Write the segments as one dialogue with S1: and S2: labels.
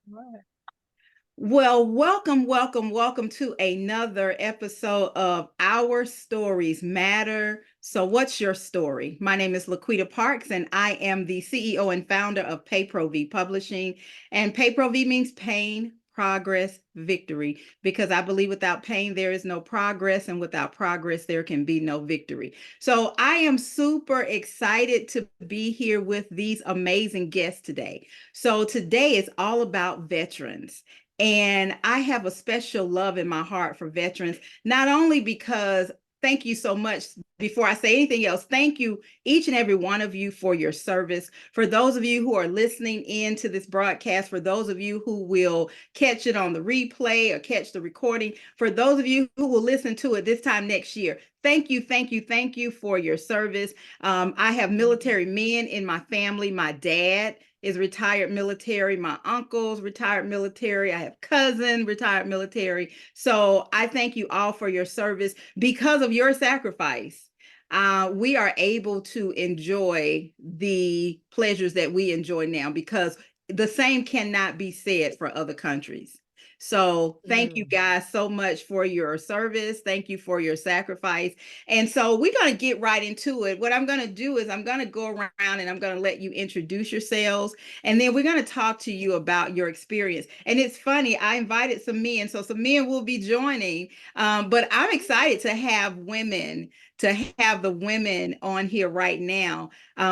S1: Right.
S2: Well, welcome to another episode of Our Stories Matter. So, what's your story? My name is LaQuita Parks, and I am the CEO and founder of PayProV Publishing. And PayProV means pain, progress, victory, because I believe without pain, there is no progress, and without progress, there can be no victory. So, I am super excited to be here with these amazing guests today. So, today is all about veterans. And I have a special love in my heart for veterans, not only because thank you so much. Before I say anything else, thank you, each and every one of you, for your service. For those of you who are listening in to this broadcast, for those of you who will catch it on the replay or catch the recording, for those of you who will listen to it this time next year, thank you for your service. I have military men in my family. My dad is retired military. My uncle's retired military. I have cousin retired military. So I thank you all for your service. Because of your sacrifice, we are able to enjoy the pleasures that we enjoy now, because the same cannot be said for other countries. So thank you
S1: Mm.
S2: guys so much for your service. Thank you for your sacrifice. And so we're going to get right into it. What I'm going to do is I'm going to go around and I'm going to let you introduce yourselves. And then we're going to talk to you about your experience. And it's funny, I invited some men, so some men will be joining. But I'm excited to have the women on here right now,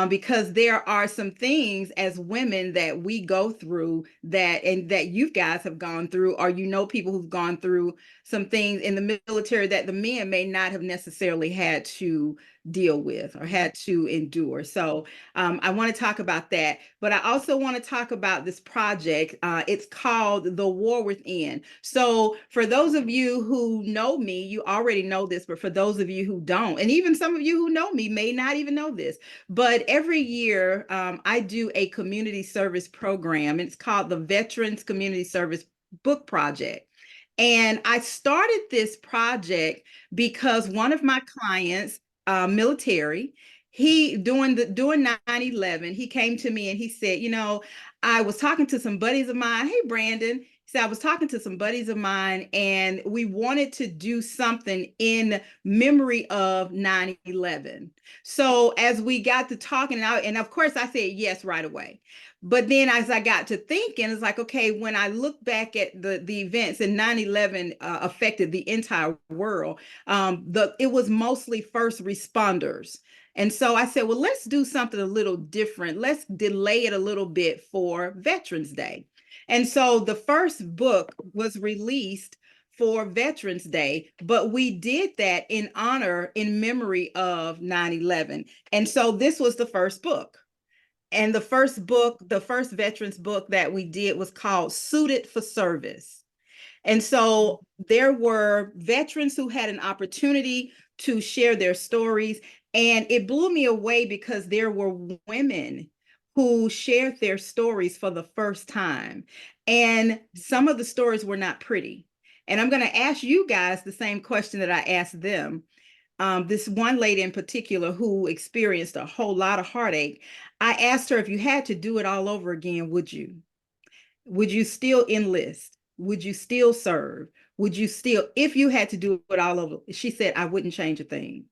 S2: because there are some things as women that we go through that you guys have gone through, or people who've gone through some things in the military that the men may not have necessarily had to deal with or had to endure. So I want to talk about that, but I also want to talk about this project. It's called The War Within. So for those of you who know me, you already know this, but for those of you who don't, and even some of you who know me may not even know this, but every year I do a community service program, and it's called the Veterans Community Service Book Project. And I started this project because one of my clients, military, he during 9/11, he came to me and he said, I was talking to some buddies of mine. Hey, Brandon. He said, I was talking to some buddies of mine and we wanted to do something in memory of 9/11. So as we got to talking, and of course I said yes right away. But then as I got to thinking, it's like, okay, when I look back at the events, and 9/11 affected the entire world, it was mostly first responders. And so I said, well, let's do something a little different. Let's delay it a little bit for Veterans Day. And so the first book was released for Veterans Day, but we did that in memory of 9/11. And so this was the first book. And the first veterans book that we did was called Suited for Service. And so there were veterans who had an opportunity to share their stories. And it blew me away because there were women who shared their stories for the first time. And some of the stories were not pretty. And I'm going to ask you guys the same question that I asked them. This one lady in particular who experienced a whole lot of heartache, I asked her, if you had to do it all over again, would you? Would you still enlist? Would you still serve? Would you still, if you had to do it all over? She said, I wouldn't change a thing.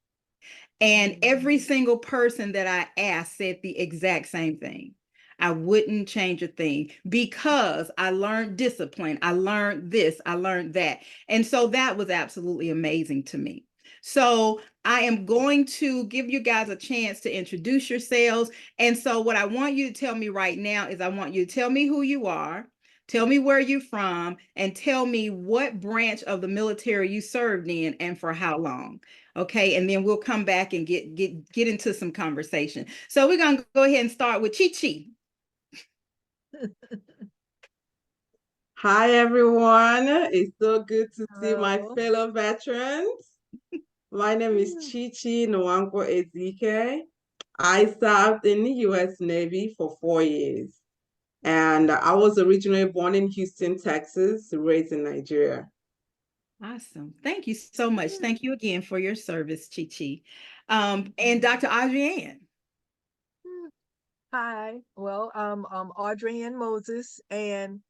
S2: And every single person that I asked said the exact same thing. I wouldn't change a thing because I learned discipline. I learned this, I learned that. And so that was absolutely amazing to me. So I am going to give you guys a chance to introduce yourselves. And so what I want you to tell me right now is I want you to tell me who you are, tell me where you're from, and tell me what branch of the military you served in and for how long. Okay, and then we'll come back and get into some conversation. So we're gonna go ahead and start with Chi Chi.
S3: Hi, everyone. It's so good to see my
S1: Hello.
S3: fellow veterans. My name is Chichi Nwankwo Ezike. I served in the U.S. Navy for 4 years, and I was originally born in Houston, Texas, raised in Nigeria.
S2: Awesome. Thank you so much. Thank you again for your service, Chi Chi. And Dr. Adrienne.
S1: Hi. Well, I'm Audrey Ann Moses, and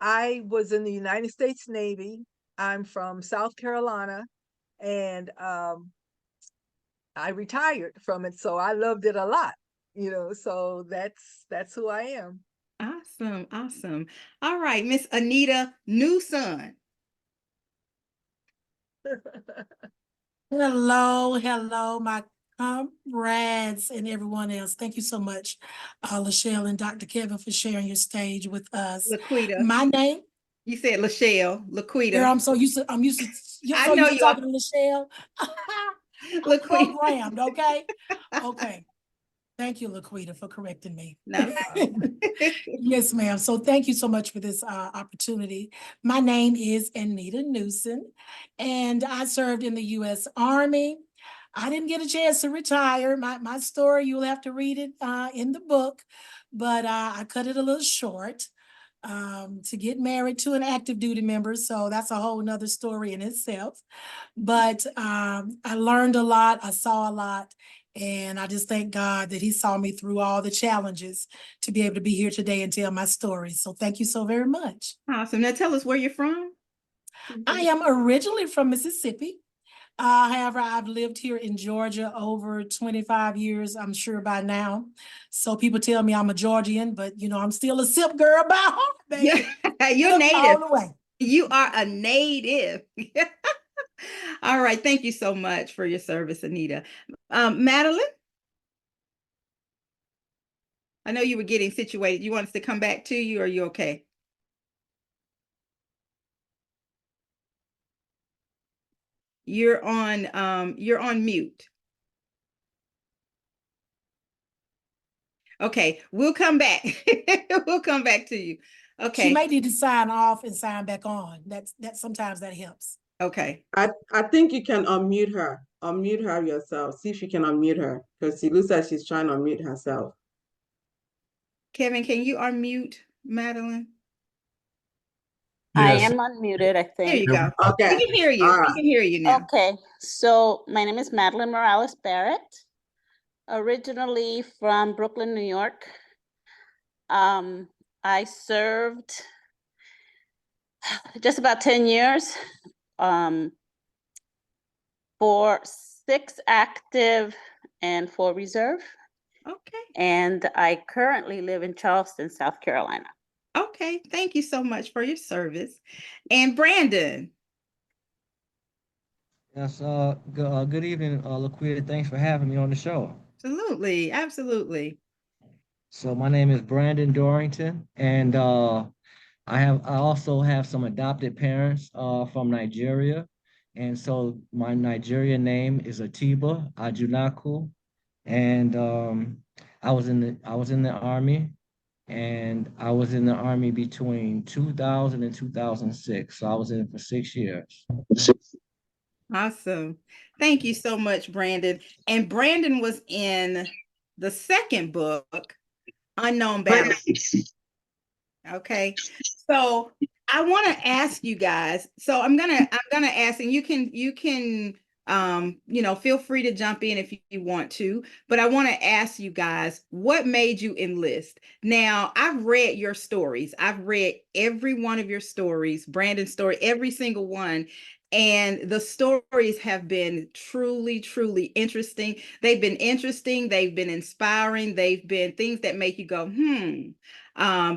S1: I was in the United States Navy. I'm from South Carolina, and I retired from it, so I loved it a lot. So that's who I am.
S2: Awesome, awesome. All right, Miss Anita Newson.
S4: Hello, my comrades and everyone else. Thank you so much, Lachelle and Dr. Kevin, for sharing your stage with us.
S2: LaQuita.
S4: My name,
S2: You said Lachelle,
S4: girl,
S2: LaQuita.
S4: I'm used to, you're
S2: I
S4: so
S2: know
S4: used to
S2: you are.
S4: talking to Lachelle. I'm
S2: LaQuita.
S4: programmed, okay? Okay. Thank you, LaQuita, for correcting me.
S2: Not a problem.
S4: Yes, ma'am. So thank you so much for this opportunity. My name is Anita Newson, and I served in the U.S. Army. I didn't get a chance to retire. My story, you'll have to read it in the book, but I cut it a little short to get married to an active duty member. So that's a whole nother story in itself. But I learned a lot. I saw a lot. And I just thank God that He saw me through all the challenges to be able to be here today and tell my story. So thank you so very much.
S2: Awesome. Now tell us where you're from.
S4: I am originally from Mississippi. However, I've lived here in Georgia over 25 years, I'm sure by now. So people tell me I'm a Georgian, but I'm still a SIP girl by heart, baby.
S2: Yeah, you're
S4: SIP all
S2: native.
S4: the way.
S2: You are a native. All right. Thank you so much for your service, Anita. Madeline, I know you were getting situated. You want us to come back to you, or are you okay? You're on mute. Okay, we'll come back. We'll come back to you.
S4: She
S2: Okay.
S4: may need to sign off and sign back on. That sometimes that helps.
S2: Okay.
S3: I think you can unmute her. Unmute her yourself. See if you can unmute her because it looks like she's trying to unmute herself.
S2: Kevin, can you unmute Madeline?
S5: I
S6: Yes.
S5: am unmuted, I
S2: There you
S5: think.
S2: go.
S3: Okay.
S2: We can hear you.
S3: All
S2: We
S3: right.
S2: can hear you now.
S5: Okay, so my name is Madeline Morales Barrett, originally from Brooklyn, New York. I served just about 10 years for 6 active and 4 reserve.
S2: Okay.
S5: And I currently live in Charleston, South Carolina.
S2: Okay. Thank you so much for your service. And Brandon.
S6: Yes. Good evening, LaQuita. Thanks for having me on the show.
S2: Absolutely. Absolutely.
S6: So my name is Brandon Dorrington, and I also have some adopted parents from Nigeria, and so my Nigerian name is Atiba Ajunaku, and I was in the army, and I was in the army between 2000 and 2006. So I was in it for 6 years.
S2: Awesome. Thank you so much, Brandon. And Brandon was in the second book, Unknown Battle. Okay. So I want to ask you guys. So I'm gonna ask, and you can feel free to jump in if you want to, but I want to ask you guys, what made you enlist? Now, I've read your stories. I've read every one of your stories, Brandon's story, every single one. And the stories have been truly, truly interesting. They've been interesting. They've been inspiring. They've been things that make you go, hmm.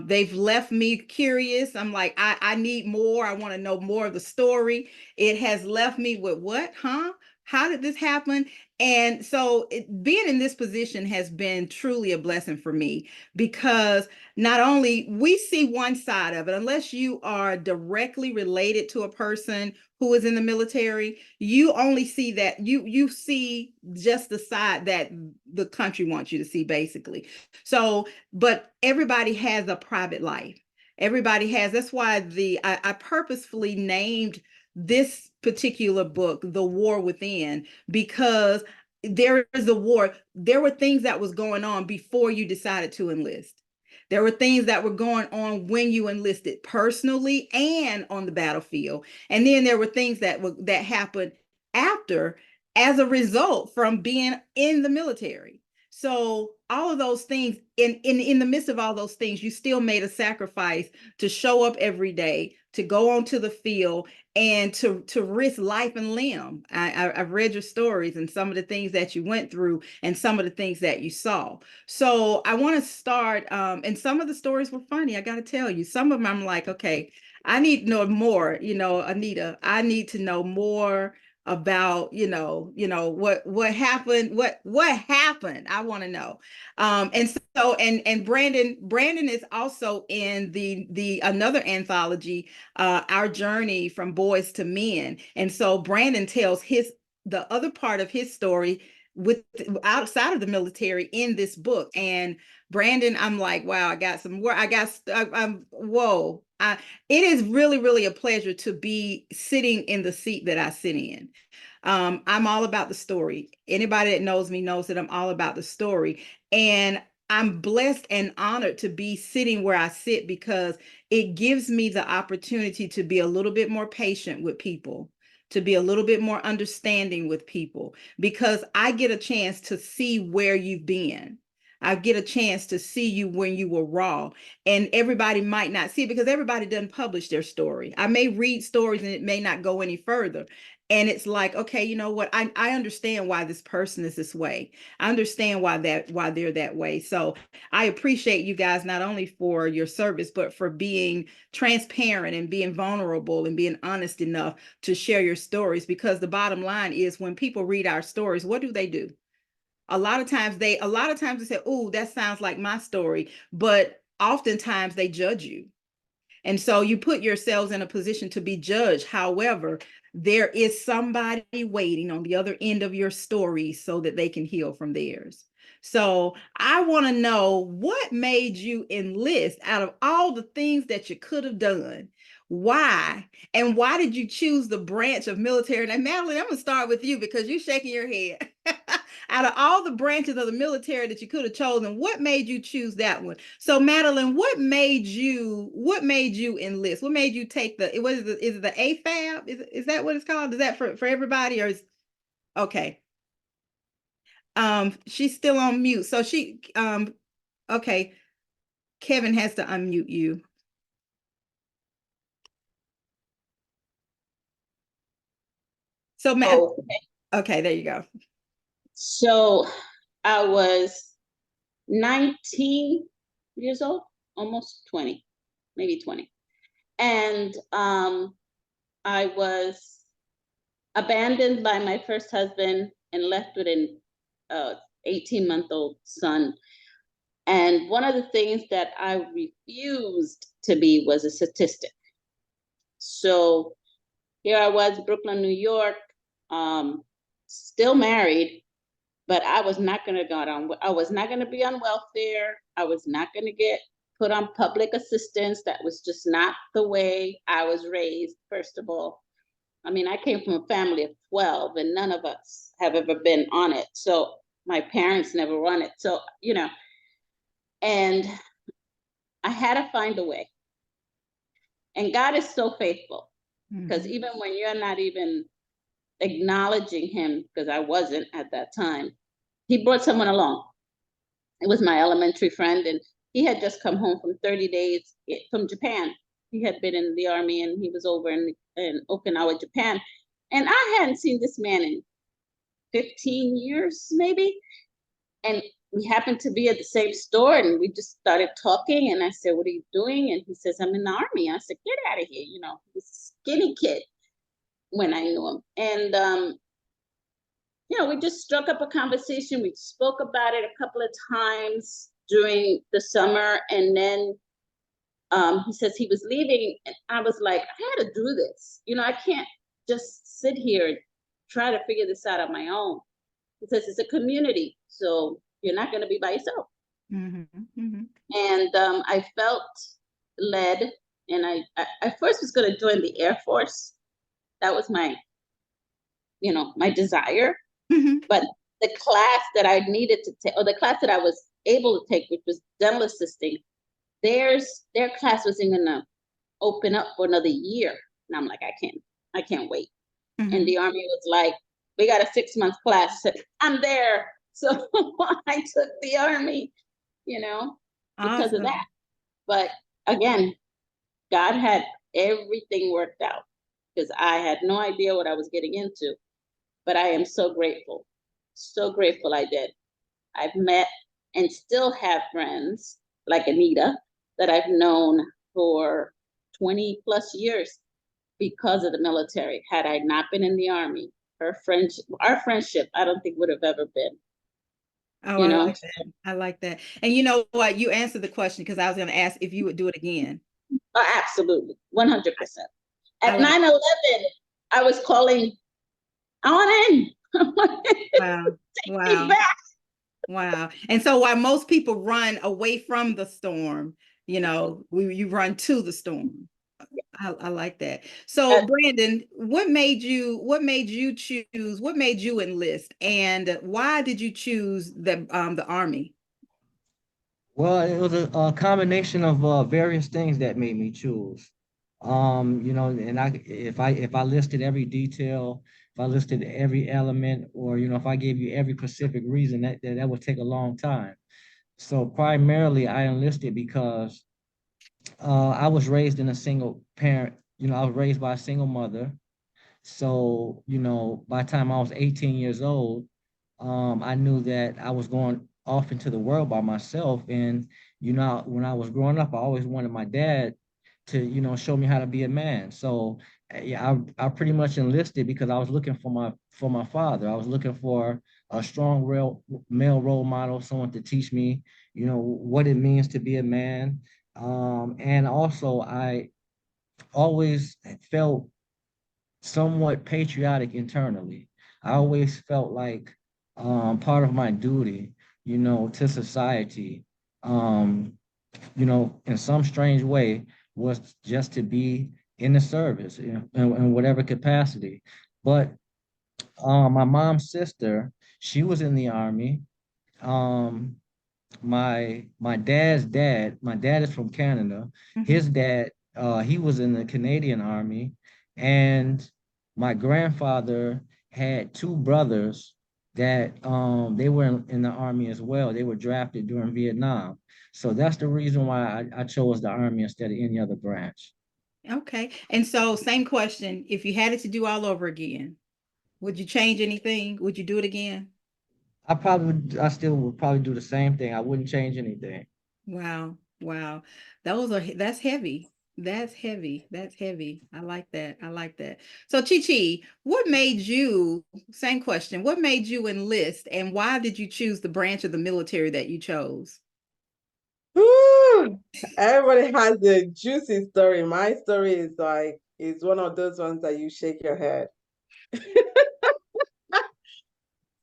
S2: They've left me curious. I'm like, I need more. I want to know more of the story. It has left me with what, huh? How did this happen? And so being in this position has been truly a blessing for me because not only we see one side of it, unless you are directly related to a person who is in the military, you only see that you see just the side that the country wants you to see, basically. So but everybody has a private life. Everybody has. That's why I purposefully named this particular book The War Within, because there is a war. There were things that was going on before you decided to enlist. There were things that were going on when you enlisted personally and on the battlefield. And then there were things that happened after as a result from being in the military. So all of those things, in the midst of all those things, you still made a sacrifice to show up every day, to go onto the field, and to risk life and limb. I've read your stories and some of the things that you went through and some of the things that you saw. So I want to start, and some of the stories were funny. I got to tell you, some of them I'm like, okay, I need to know more, Anita, I need to know more about what happened, what happened. I want to know. And Brandon is also in the another anthology, Our Journey from Boys to Men. And so Brandon tells the other part of his story with outside of the military in this book. And Brandon, I'm like, wow, I got some work. I'm whoa. It is really, really a pleasure to be sitting in the seat that I sit in. I'm all about the story. Anybody that knows me knows that I'm all about the story. And I'm blessed and honored to be sitting where I sit because it gives me the opportunity to be a little bit more patient with people, to be a little bit more understanding with people, because I get a chance to see where you've been. I get a chance to see you when you were raw, and everybody might not see it because everybody doesn't publish their story. I may read stories and it may not go any further. And it's like, okay, you know what? I understand why this person is this way. I understand why they're that way. So I appreciate you guys not only for your service, but for being transparent and being vulnerable and being honest enough to share your stories. Because the bottom line is, when people read our stories, what do? A lot of times they say, "Oh, that sounds like my story," but oftentimes they judge you. And so you put yourselves in a position to be judged. However, there is somebody waiting on the other end of your story so that they can heal from theirs. So I want to know, what made you enlist out of all the things that you could have done? Why? And why did you choose the branch of military? And Madeline, I'm going to start with you because you're shaking your head. Out of all the branches of the military that you could have chosen, what made you choose that one? So Madeline, what made you enlist? What made you take is it the AFAB? Is that what it's called? Is that for everybody, or is okay? She's still on mute. So okay. Kevin has to unmute you. So okay, there you go.
S5: So I was 19 years old, almost 20, maybe 20. And I was abandoned by my first husband and left with an 18-month-old son. And one of the things that I refused to be was a statistic. So here I was, Brooklyn, New York, still married, but I was not going to I was not going to be on welfare. I was not going to get put on public assistance. That was just not the way I was raised, first of all. I mean, I came from a family of 12 and none of us have ever been on it. So my parents never run it. So, and I had to find a way. And God is so faithful, because even when you're not even acknowledging him, because I wasn't at that time, he brought someone along. It was my elementary friend, and he had just come home from 30 days from Japan. He had been in the army and he was over in Okinawa, Japan. And I hadn't seen this man in 15 years, maybe. And we happened to be at the same store and we just started talking. And I said, "What are you doing?" And he says, "I'm in the army." I said, "Get out of here." He was a skinny kid when I knew him. And, we just struck up a conversation. We spoke about it a couple of times during the summer. And then he says he was leaving. And I was like, I had to do this. I can't just sit here and try to figure this out on my own. He says it's a community, so you're not going to be by yourself. And I felt led, and I first was going to join the Air Force. That was my desire. But the class that I needed to take, or the class that I was able to take, which was dental assisting, their class wasn't gonna open up for another year. And I'm like, I can't wait. And the Army was like, "We got a 6-month class." I said, "I'm there." So I took the Army, you know, because of
S2: Awesome.
S5: that. But again, God had everything worked out because I had no idea what I was getting into. But I am so grateful I did. I've met and still have friends like Anita that I've known for 20 plus years because of the military. Had I not been in the Army, our friendship, I don't think would have ever been.
S2: Oh,
S5: You
S2: I
S5: know,
S2: like that. I like that. And you know what? You answered the question because I was going to ask if you would do it again.
S5: oh, absolutely, 100%.
S2: I
S5: At
S2: like,
S5: 9/11, I was calling, I want in.
S2: wow.
S5: Take me
S2: Wow.
S5: back.
S2: Wow. And so while most people run away from the storm, you know, you run to the storm. I like that. So Brandon, what made you enlist, and why did you choose the Army?
S6: Well, it was a combination of various things that made me choose. You know, and if I listed every detail, if I listed every element, or you know, if I gave you every specific reason, that would take a long time. So primarily, I enlisted because I was raised in a single parent. You know, I was raised by a single mother. So, you know, by the time I was 18 years old, I knew that I was going off into the world by myself. And, you know, when I was growing up, I always wanted my dad to, you know, show me how to be a man. So yeah, I pretty much enlisted because I was looking for my father. I was looking for a strong real male role model, someone to teach me, you know, what it means to be a man. And also I always felt somewhat patriotic internally. I always felt like part of my duty, you know, to society, um, you know, in some strange way, was just to be in the service, you know, in whatever capacity. But my mom's sister, she was in the army. Um, my dad's dad, my dad is from Canada.
S2: Mhm.
S6: His dad, he was in the Canadian Army, and my grandfather had two brothers that they were in the army as well. They were drafted during Vietnam. So that's the reason why I chose the army instead of any other branch.
S2: Okay. And so same question, if you had it to do all over again, would you change anything? Would you do it again?
S6: I still would probably do the same thing. I wouldn't change anything.
S2: Wow. Wow. That's heavy. That's heavy. That's heavy. I like that. I like that. So Chi, what made you, same question, what made you enlist, and why did you choose the branch of the military that you chose?
S3: Whew. Everybody has a juicy story. My story is one of those ones that you shake your head.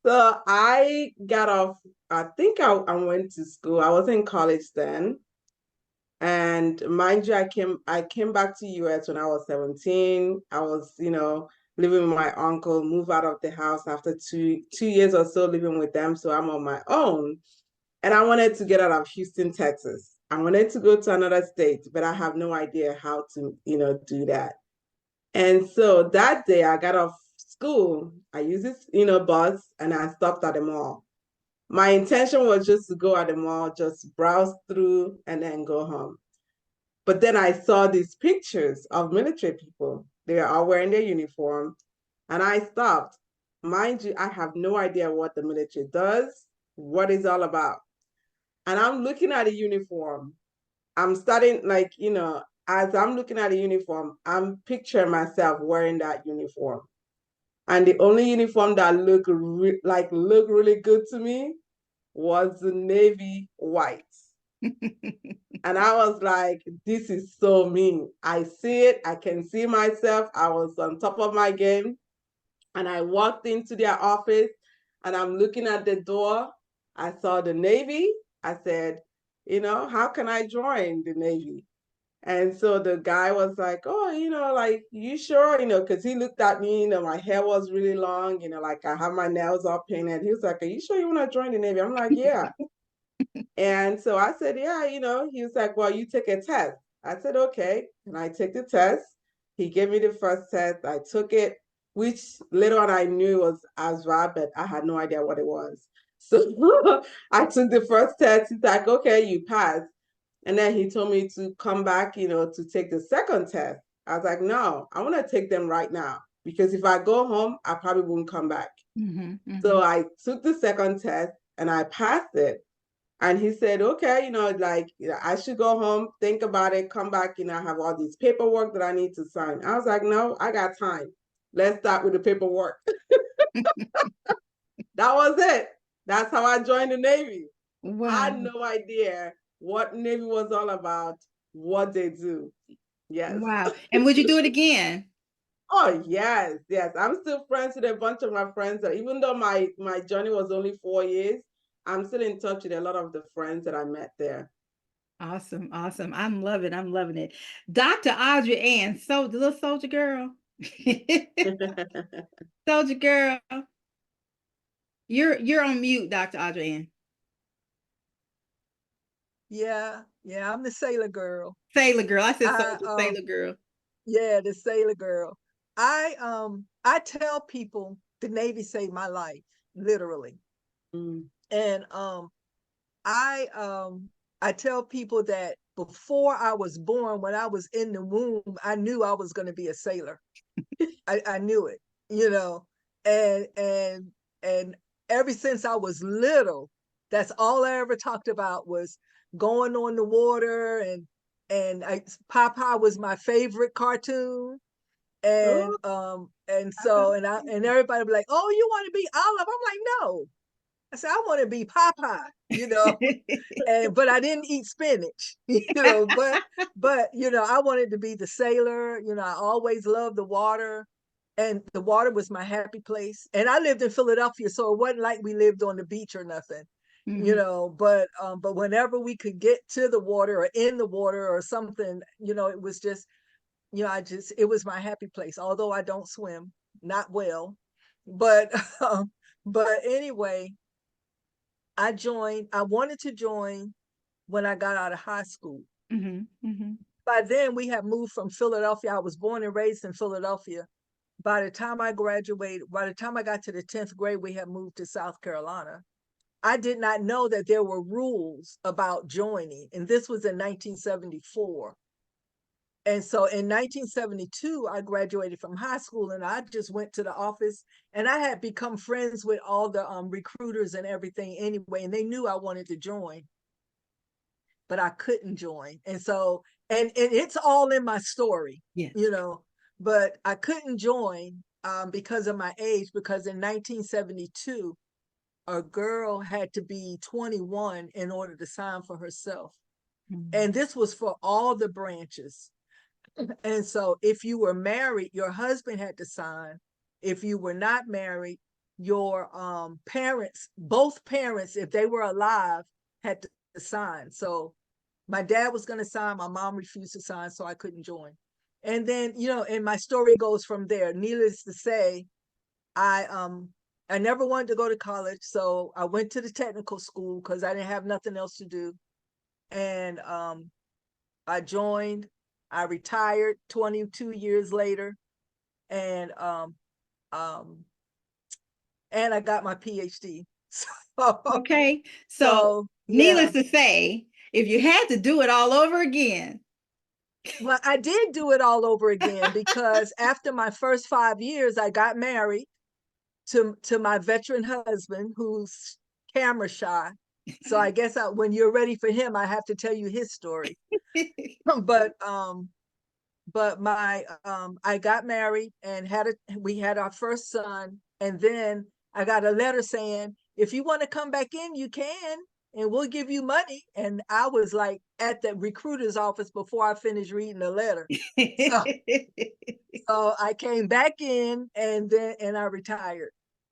S3: So I got off, I think I went to school. I was in college then. And mind you, I came back to US when I was 17. I was, you know, living with my uncle, moved out of the house after two years or so living with them. So I'm on my own. And I wanted to get out of Houston, Texas. I wanted to go to another state, but I have no idea how to, you know, do that. And so that day I got off school. I used this, you know, bus and I stopped at the mall. My intention was just to go at the mall, just browse through and then go home. But then I saw these pictures of military people. They are all wearing their uniform. And I stopped. Mind you, I have no idea what the military does, what it's all about. And I'm looking at the uniform. I'm starting, like, you know, as I'm looking at the uniform, I'm picturing myself wearing that uniform. And the only uniform that looked really good to me was the navy white. And I was like, this is so mean. I see it. I can see myself. I was on top of my game. And I walked into their office and I'm looking at the door. I saw the Navy. I said, you know, how can I join the Navy? And so the guy was like, oh, you know, like, you sure? You know, because he looked at me, you know, my hair was really long, you know, like I have my nails all painted. He was like, are you sure you want to join the Navy? I'm like, yeah. And so I said, yeah, you know, he was like, well, you take a test. I said, okay. And I took the test. He gave me the first test. I took it, which later on I knew was ASVAB, but I had no idea what it was. So I took the first test. He's like, okay, you passed. And then he told me to come back, to take the second test. I was like, no, I want to take them right now because if I go home, I probably won't come back. So I took the second test and I passed it. And he said, okay, I should go home, think about it, come back, I have all these paperwork that I need to sign. I was like, no, I got time. Let's start with the paperwork. That was it. That's how I joined the Navy.
S2: Wow.
S3: I had no idea what Navy was all about, what they do. Yes.
S2: Wow. And would you do it again?
S3: Oh, yes, yes. I'm still friends with a bunch of my friends. Even though my journey was only 4 years, I'm still in touch with a lot of the friends that I met there.
S2: Awesome. Awesome. I'm loving it. Dr. Audrey Ann, the little soldier girl. Soldier girl. You're on mute, Dr. Audrey Ann.
S1: Yeah, I'm the sailor girl.
S2: Sailor girl. I said sailor girl.
S1: Yeah, the sailor girl. I tell people the Navy saved my life, literally. And I tell people that before I was born, when I was in the womb, I knew I was going to be a sailor. I knew it, and ever since I was little, that's all I ever talked about was going on the water, and Popeye was my favorite cartoon. And so and everybody would be like, oh, you want to be Olive? I'm like, no. I said, I want to be Popeye, but I didn't eat spinach, but I wanted to be the sailor. I always loved the water, and the water was my happy place. And I lived in Philadelphia, so it wasn't like we lived on the beach or nothing, but whenever we could get to the water or in the water or something, it was just, it was my happy place. Although I don't swim, not well, but but anyway, I wanted to join when I got out of high school. By then, we had moved from Philadelphia. I was born and raised in Philadelphia. By the time I graduated, by the time I got to the 10th grade, we had moved to South Carolina. I did not know that there were rules about joining, and this was in 1974. And so in 1972, I graduated from high school, and I just went to the office, and I had become friends with all the recruiters and everything anyway, and they knew I wanted to join, but I couldn't join. And so, and it's all in my story,
S2: yes.
S1: But I couldn't join because of my age, because in 1972, a girl had to be 21 in order to sign for herself. And this was for all the branches. And so if you were married, your husband had to sign. If you were not married, your parents, both parents, if they were alive, had to sign. So my dad was going to sign, my mom refused to sign, so I couldn't join. And then, and my story goes from there. Needless to say, I never wanted to go to college, so I went to the technical school because I didn't have nothing else to do. And I joined. I retired 22 years later, and I got my PhD.
S2: Okay, so needless to say, if you had to do it all over again.
S1: Well, I did do it all over again because after my first 5 years, I got married to my veteran husband, who's camera shy. So I guess when you're ready for him, I have to tell you his story. But I got married and we had our first son, and then I got a letter saying, if you want to come back in, you can, and we'll give you money. And I was like at the recruiter's office before I finished reading the letter. So I came back in, and I retired.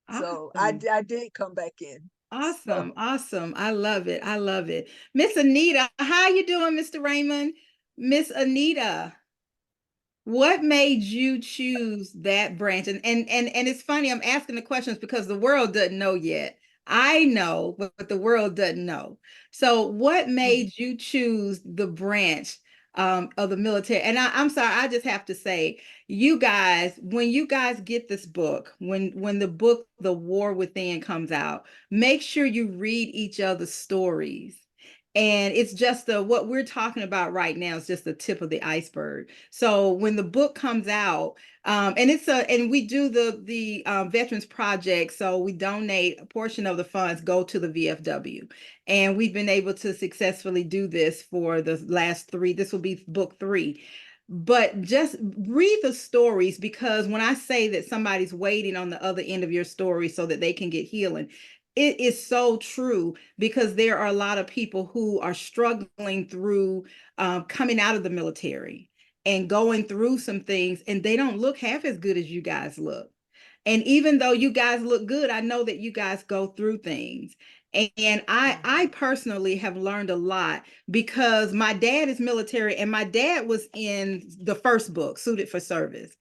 S1: Awesome. So I did come back in.
S2: Awesome. So. Awesome. I love it. I love it. Miss Anita, how you doing, Mr. Raymond? Miss Anita, what made you choose that branch? And it's funny, I'm asking the questions because the world doesn't know yet. I know, but the world doesn't know. So what made you choose the branch of the military. And I'm sorry, I just have to say, you guys, when you guys get this book, when the book The War Within comes out, make sure you read each other's stories. And it's just what we're talking about right now is just the tip of the iceberg. So when the book comes out, and we do the Veterans Project, so we donate a portion of the funds go to the VFW, and we've been able to successfully do this for the last 3. This will be book 3. But just read the stories, because when I say that somebody's waiting on the other end of your story so that they can get healing, it is so true, because there are a lot of people who are struggling through coming out of the military and going through some things, and they don't look half as good as you guys look. And even though you guys look good, I know that you guys go through things. And I personally have learned a lot, because my dad is military, and my dad was in the first book, Suited for Service.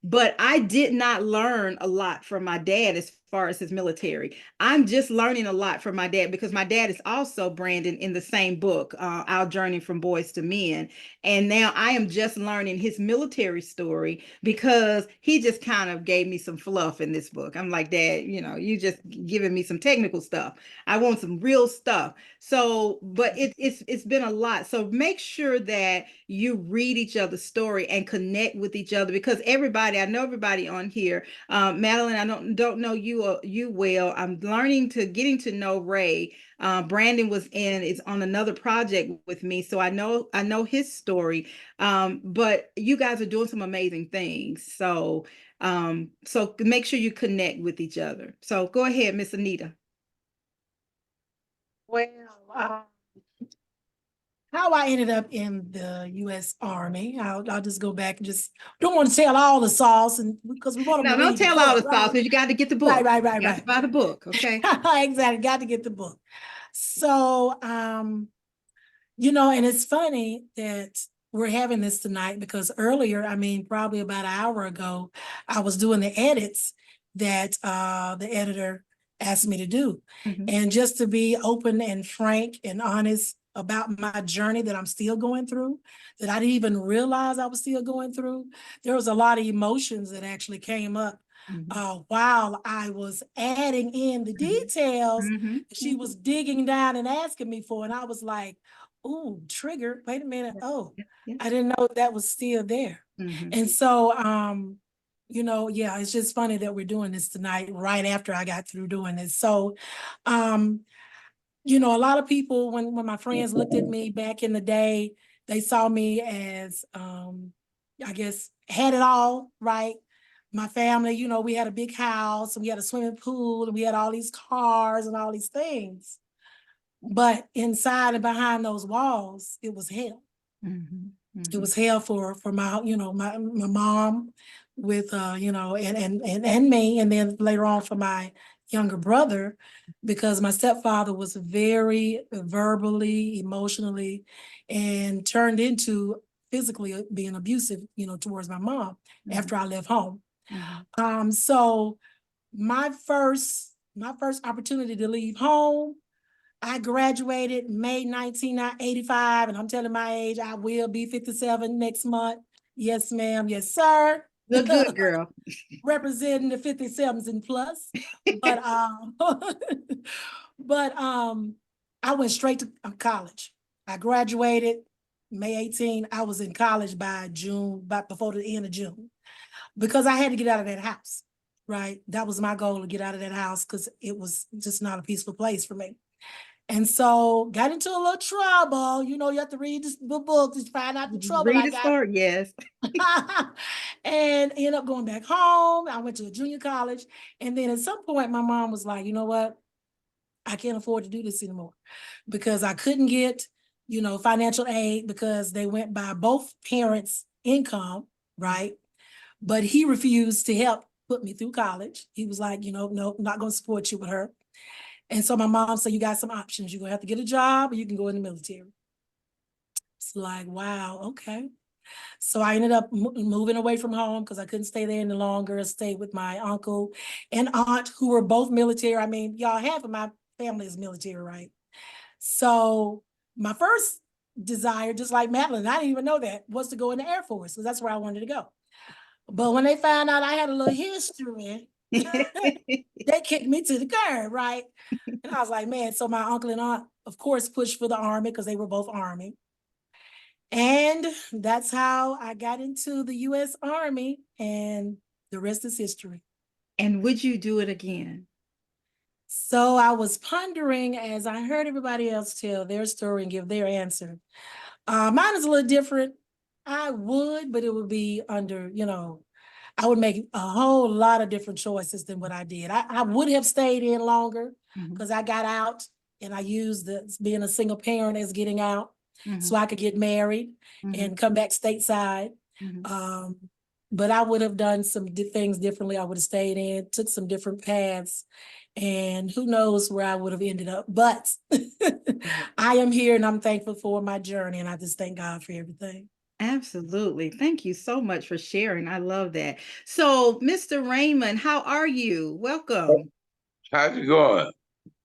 S2: But I did not learn a lot from my dad as far as his military. I'm just learning a lot from my dad, because my dad is also Brandon in the same book, Our Journey from Boys to Men. And now I am just learning his military story, because he just kind of gave me some fluff in this book. I'm like, Dad, you just giving me some technical stuff. I want some real stuff. So, but it's been a lot. So make sure that you read each other's story and connect with each other, because I know everybody on here. Madeline, I don't know you well. I'm getting to know Ray. Brandon is on another project with me, so I know his story. But you guys are doing some amazing things. So make sure you connect with each other. So go ahead, Miss Anita.
S4: Well, how I ended up in the U.S. Army, I'll just go back and just don't want to tell all the sauce, and because we want them
S2: No,
S4: to
S2: don't
S4: read the
S2: tell all
S4: book,
S2: the sauce, because you got to get the book.
S4: right,
S2: You got to buy the book, okay?
S4: Exactly, got to get the book. So, and it's funny that we're having this tonight, because earlier, probably about an hour ago, I was doing the edits that the editor asked me to do.
S2: Mhm.
S4: And just to be open and frank and honest about my journey that I'm still going through, that I didn't even realize I was still going through, there was a lot of emotions that actually came up while I was adding in the details she was digging down and asking me for. And I was like, ooh, trigger, wait a minute. Oh,
S2: Yeah.
S4: I didn't know that was still there. And so, yeah, it's just funny that we're doing this tonight, right after I got through doing this. So, a lot of people, when my friends looked at me back in the day, they saw me as, I guess, had it all, right? My family, we had a big house, and we had a swimming pool, and we had all these cars and all these things. But inside and behind those walls, it was hell. It was hell for my, my mom with, and me, and then later on for my younger brother, because my stepfather was very verbally, emotionally, and turned into physically being abusive, towards my mom after I left home. So my first opportunity to leave home, I graduated May 1985, and I'm telling my age, I will be 57 next month. Yes, ma'am. Yes, sir.
S2: Look good, girl.
S4: Representing the 57s and plus. But I went straight to college. I graduated May 18. I was in college by June, before the end of June, because I had to get out of that house, right? That was my goal, to get out of that house, because it was just not a peaceful place for me. And so got into a little trouble. You have to read the book to find out the trouble I got.
S2: Yes.
S4: And ended up going back home. I went to a junior college. And then at some point, my mom was like, you know what? I can't afford to do this anymore, because I couldn't get, financial aid, because they went by both parents' income, right? But he refused to help put me through college. He was like, no, I'm not going to support you with her. And so my mom said, you got some options. You're going to have to get a job, or you can go in the military. It's like, wow, okay. So I ended up moving away from home, because I couldn't stay there any longer. I stayed with my uncle and aunt, who were both military. Y'all, half of my family is military, right? So my first desire, just like Madeline, I didn't even know that, was to go in the Air Force, because that's where I wanted to go. But when they found out I had a little history, they kicked me to the curb, right? And I was like, man, so my uncle and aunt, of course, pushed for the Army because they were both Army. And that's how I got into the U.S. Army, and the rest is history.
S2: And would you do it again?
S4: So I was pondering as I heard everybody else tell their story and give their answer. Mine is a little different. I would, but it would be under, I would make a whole lot of different choices than what I did. I would have stayed in longer because I got out and I used being a single parent as getting out so I could get married and come back stateside. But I would have done some things differently. I would have stayed in, took some different paths, and who knows where I would have ended up. But I am here and I'm thankful for my journey, and I just thank God for everything.
S2: Absolutely. Thank you so much for sharing. I love that. So, Mr. Raymond, how are you? Welcome.
S7: How's it going?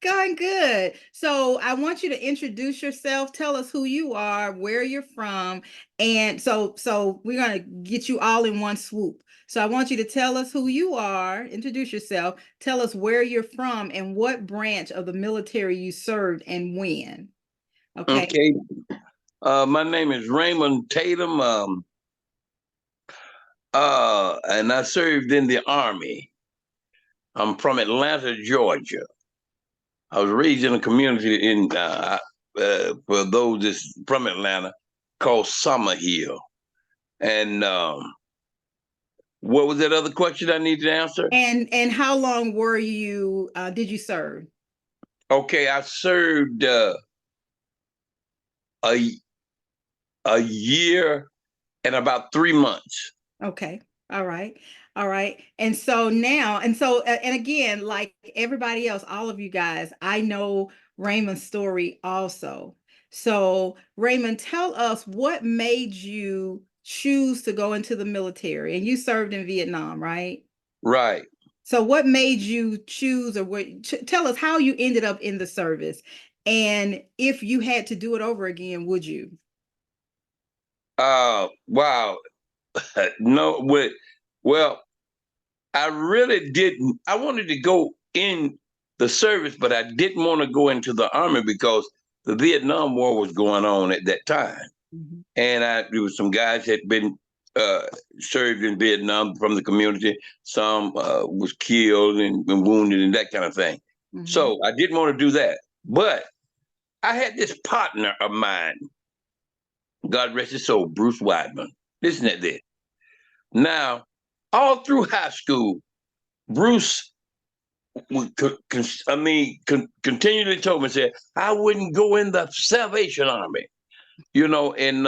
S2: Going good. So I want you to introduce yourself. Tell us who you are, where you're from. And so we're going to get you all in one swoop. So I want you to tell us who you are, introduce yourself, tell us where you're from and what branch of the military you served and when. Okay.
S7: My name is Raymond Tatum. And I served in the Army. I'm from Atlanta, Georgia. I was raised in a community in for those that's from Atlanta called Summerhill. And what was that other question I needed to answer?
S2: And how long were you did you serve?
S7: Okay, I served a year and about 3 months.
S2: Okay. All right. All right. And so now, and again, like everybody else, all of you guys, I know Raymond's story also. So Raymond, tell us what made you choose to go into the military, and you served in Vietnam, right?
S7: Right.
S2: So what made you choose, or tell us how you ended up in the service, and if you had to do it over again, would you?
S7: Wow. No, well, I really didn't. I wanted to go in the service, but I didn't want to go into the Army because the Vietnam War was going on at that time. And there was some guys that had been served in Vietnam from the community. Some was killed and wounded and that kind of thing. So I didn't want to do that. But I had this partner of mine, God rest his soul, Bruce Weidman. Listen to this. Now, all through high school, Bruce continually told me, said, I wouldn't go in the Salvation Army, and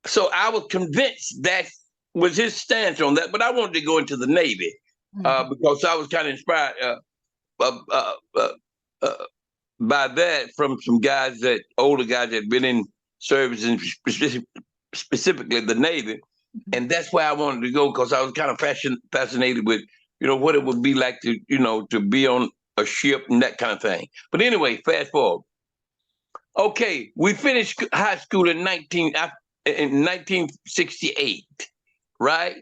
S7: so I was convinced that was his stance on that, but I wanted to go into the Navy because I was kind of inspired by that from some older guys that had been in service, and specifically the Navy. And that's why I wanted to go, because I was kind of fascinated with, what it would be like to, to be on a ship and that kind of thing. But anyway, fast forward. Okay, we finished high school in 1968, right?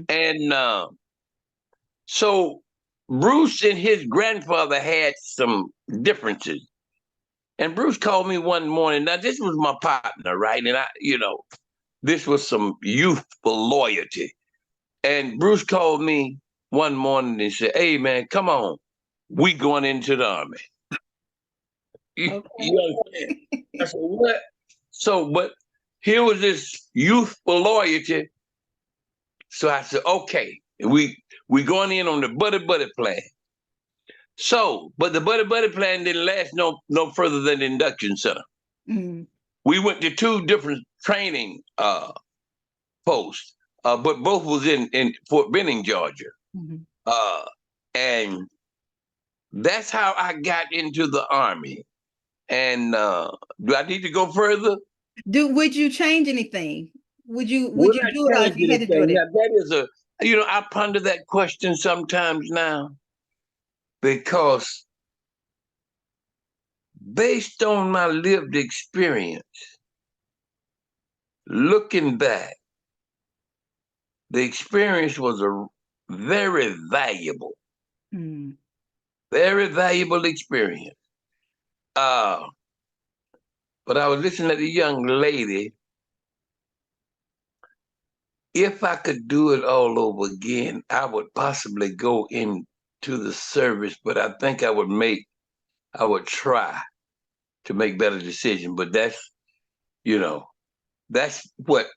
S7: And so Bruce and his grandfather had some differences. And Bruce called me one morning. Now, this was my partner, right? And this was some youthful loyalty. And Bruce called me one morning and said, hey, man, come on. We going into the Army. You understand? I said, what? So, but here was this youthful loyalty. So I said, okay, we going in on the buddy plan. So, but the buddy plan didn't last no further than the induction center. We went to 2 different training posts, but both was in Fort Benning, Georgia. And that's how I got into the Army. And do I need to go further?
S2: Would you change anything? Would you do it, or if you had to do it?
S7: Now, that is I ponder that question sometimes now, because based on my lived experience, looking back, the experience was a very valuable,
S2: Mm.
S7: very valuable experience. But I was listening to the young lady. If I could do it all over again, I would possibly go into the service, but I think I would try to make better decisions. But that's what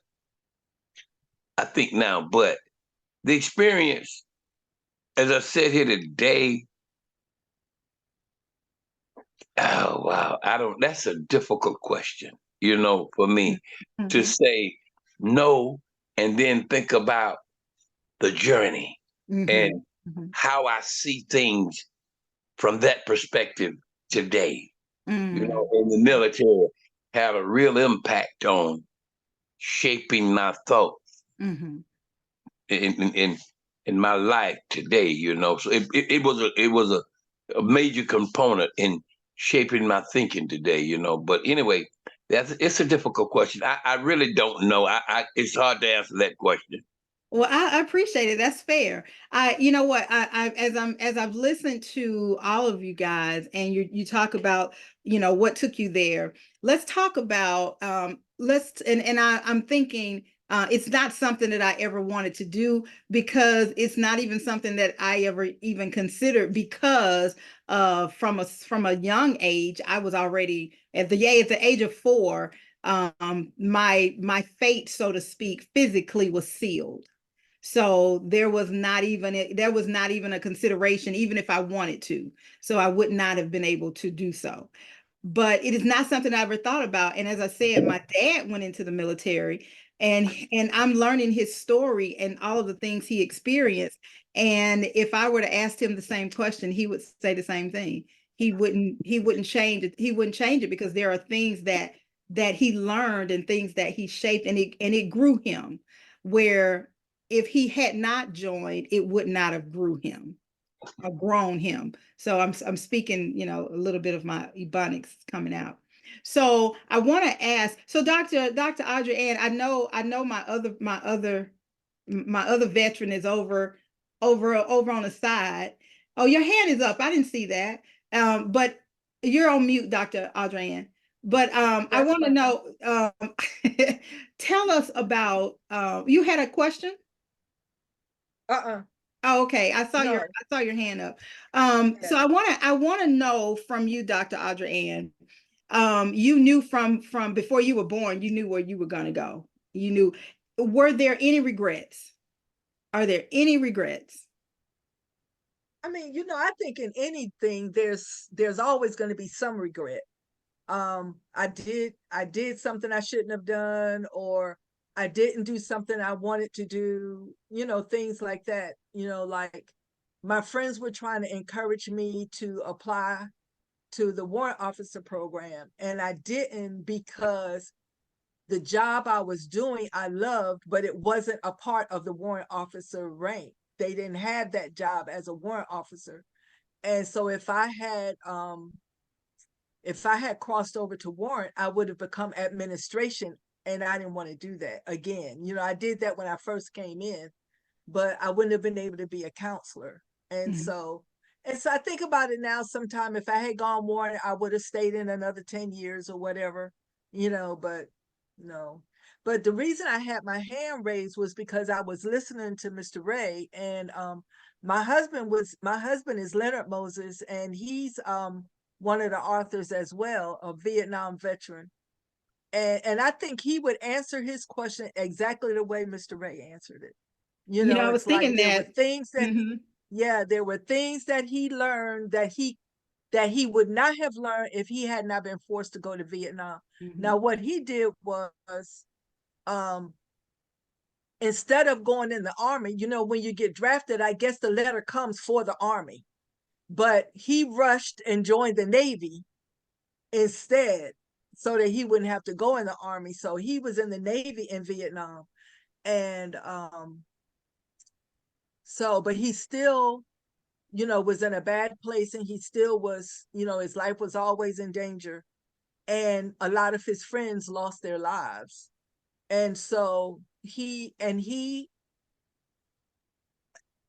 S7: I think now. But the experience, as I said here today, oh wow, that's a difficult question, for me to
S2: Mhm.
S7: say no and then think about the journey
S2: Mhm.
S7: and
S2: Mhm.
S7: how I see things from that perspective today.
S2: Mm.
S7: In the military had a real impact on shaping my thoughts
S2: Mhm.
S7: in my life today. So it was a major component in shaping my thinking today. But anyway, it's a difficult question. I really don't know. It's hard to answer that question.
S2: Well, I appreciate it. That's fair. You know what, as I've listened to all of you guys, and you talk about, what took you there. Let's talk about, I'm thinking, it's not something that I ever wanted to do, because it's not even something that I ever even considered, because from a young age, I was already at the age of 4. My fate, so to speak, physically was sealed. So there was not even a consideration, even if I wanted to. So I would not have been able to do so. But it is not something I ever thought about. And as I said, my dad went into the military, and I'm learning his story and all of the things he experienced. And if I were to ask him the same question, he would say the same thing. He wouldn't change it. He wouldn't change it, because there are things that he learned and things that he shaped, and it grew him, where if he had not joined, it would not have grew him or grown him. So I'm speaking, a little bit of my ebonics coming out. So I want to ask, so Dr. Audrey Ann, I know my other veteran is over on the side. Oh, your hand is up. I didn't see that. But you're on mute, Dr. Audrey Ann. But I
S1: That's
S2: want to
S1: fine.
S2: know, tell us about, you had a question?
S1: Uh-uh.
S2: Oh, okay. I saw
S1: No.
S2: your hand up. So
S1: Yeah.
S2: I want to know from you, Dr. Audrey Ann. You knew from before you were born, you knew where you were gonna go. You knew. Were there any regrets? Are there any regrets?
S1: I mean, I think in anything there's always going to be some regret. I did something I shouldn't have done, or I didn't do something I wanted to do, things like that. Like my friends were trying to encourage me to apply to the warrant officer program, and I didn't, because the job I was doing I loved, but it wasn't a part of the warrant officer rank. They didn't have that job as a warrant officer. And so if I had crossed over to warrant, I would have become administration, and I didn't want to do that again. I did that when I first came in, but I wouldn't have been able to be a counselor. And
S2: Mhm.
S1: so and so I think about it now. Sometime if I had gone warrant, I would have stayed in another 10 years or whatever, but no. But the reason I had my hand raised was because I was listening to Mr. Ray, and my husband is Leonard Moses, and he's one of the authors as well, a Vietnam veteran. And I think he would answer his question exactly the way Mr. Ray answered it.
S2: I was
S1: It's like
S2: thinking
S1: there were
S2: that.
S1: things that
S2: Hmm.
S1: yeah, there were things that he learned that he would not have learned if he had not been forced to go to Vietnam.
S2: Hmm.
S1: Now, what he did was, um, instead of going in the army, when you get drafted, I guess the letter comes for the army, but he rushed and joined the Navy instead, so that he wouldn't have to go in the army. So he was in the Navy in Vietnam, and but he still, was in a bad place, and he still was, his life was always in danger, and a lot of his friends lost their lives. And so he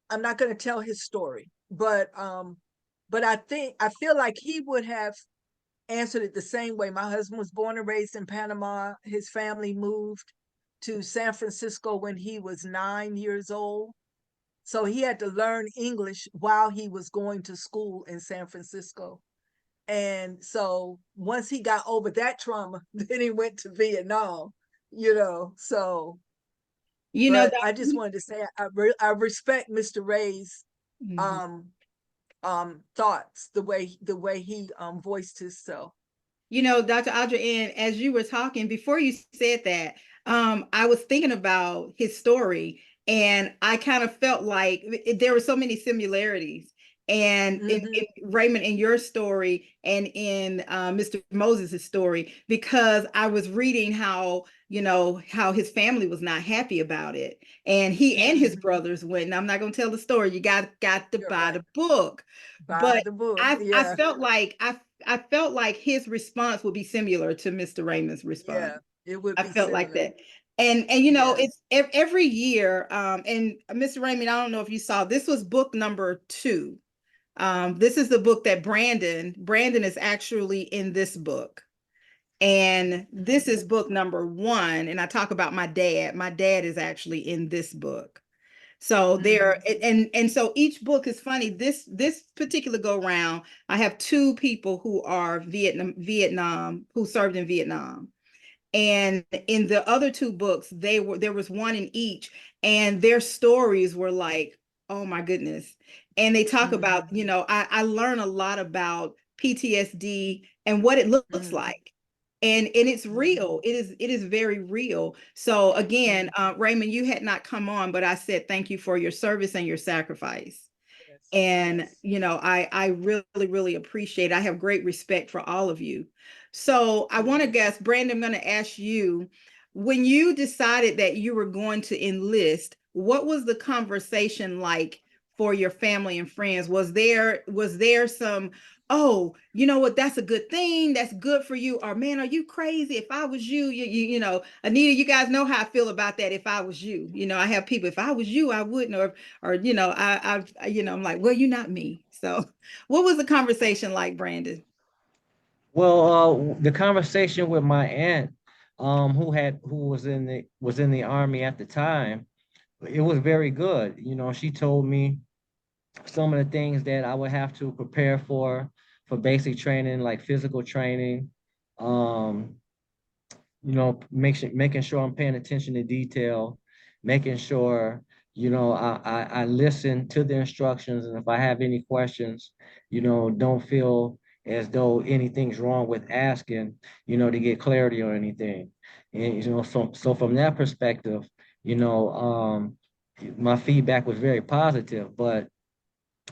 S1: I'm not going to tell his story, but I feel like he would have answered it the same way. My husband was born and raised in Panama. His family moved to San Francisco when he was 9 years old. So he had to learn English while he was going to school in San Francisco. And so once he got over that trauma, then he went to Vietnam, So,
S2: You know,
S1: but I just wanted to say I respect Mr. Ray's
S2: Mhm.
S1: um thoughts, the way he voiced himself.
S2: You know, Dr. Audra, and as you were talking, before you said that, I was thinking about his story, and I kind of felt like there were so many similarities. And
S1: Mm-hmm.
S2: in Raymond, in your story, and in Mr. Moses' story, because I was reading how, how his family was not happy about it. And he and his
S1: Mm-hmm.
S2: brothers went, and I'm not going to tell the story. You got to
S1: You're
S2: buy
S1: right.
S2: the book.
S1: Buy
S2: But
S1: the book.
S2: I
S1: Yeah.
S2: felt like I felt like his response would be similar to Mr. Raymond's response.
S1: Yeah. It would
S2: I
S1: be
S2: felt like
S1: similar.
S2: that. And you know,
S1: Yeah.
S2: it's every year, and Mr. Raymond, I don't know if you saw, this was book number 2. This is the book that Brandon is actually in this book. And this is book number 1. And I talk about my dad. My dad is actually in this book. So there,
S1: Mm-hmm.
S2: and so each book is funny. This particular go round, I have 2 people who are Vietnam, who served in Vietnam. And in the other 2 books, there was one in each, and their stories were like, oh my goodness. And they talk about,
S1: Mm-hmm.
S2: I learn a lot about PTSD and what it looks
S1: Mm-hmm.
S2: like. And it's
S1: Mm-hmm.
S2: real. It is very real. So again,
S1: Mm-hmm.
S2: Raymond, you had not come on, but I said thank you for your service and your sacrifice.
S1: Yes.
S2: And
S1: Yes.
S2: I really, really appreciate it. I have great respect for all of you. So I want to
S1: Mm-hmm.
S2: guess, Brandon, I'm going to ask you, when you decided that you were going to enlist, what was the conversation like for your family and friends? Was there some, oh, you know what, that's a good thing, that's good for you, or man, are you crazy? If I was you, Anita, you guys know how I feel about that. If I was you, I have people, if I was you, I wouldn't, or I'm like, well, you're not me. So what was the conversation like, Brandon?
S6: Well, the conversation with my aunt, who was in the army at the time, it was very good. She told me some of the things that I would have to prepare for basic training, like physical training. Um, making sure I'm paying attention to detail, making sure, I listen to the instructions. And if I have any questions, don't feel as though anything's wrong with asking, to get clarity on anything. And, so from that perspective, my feedback was very positive, but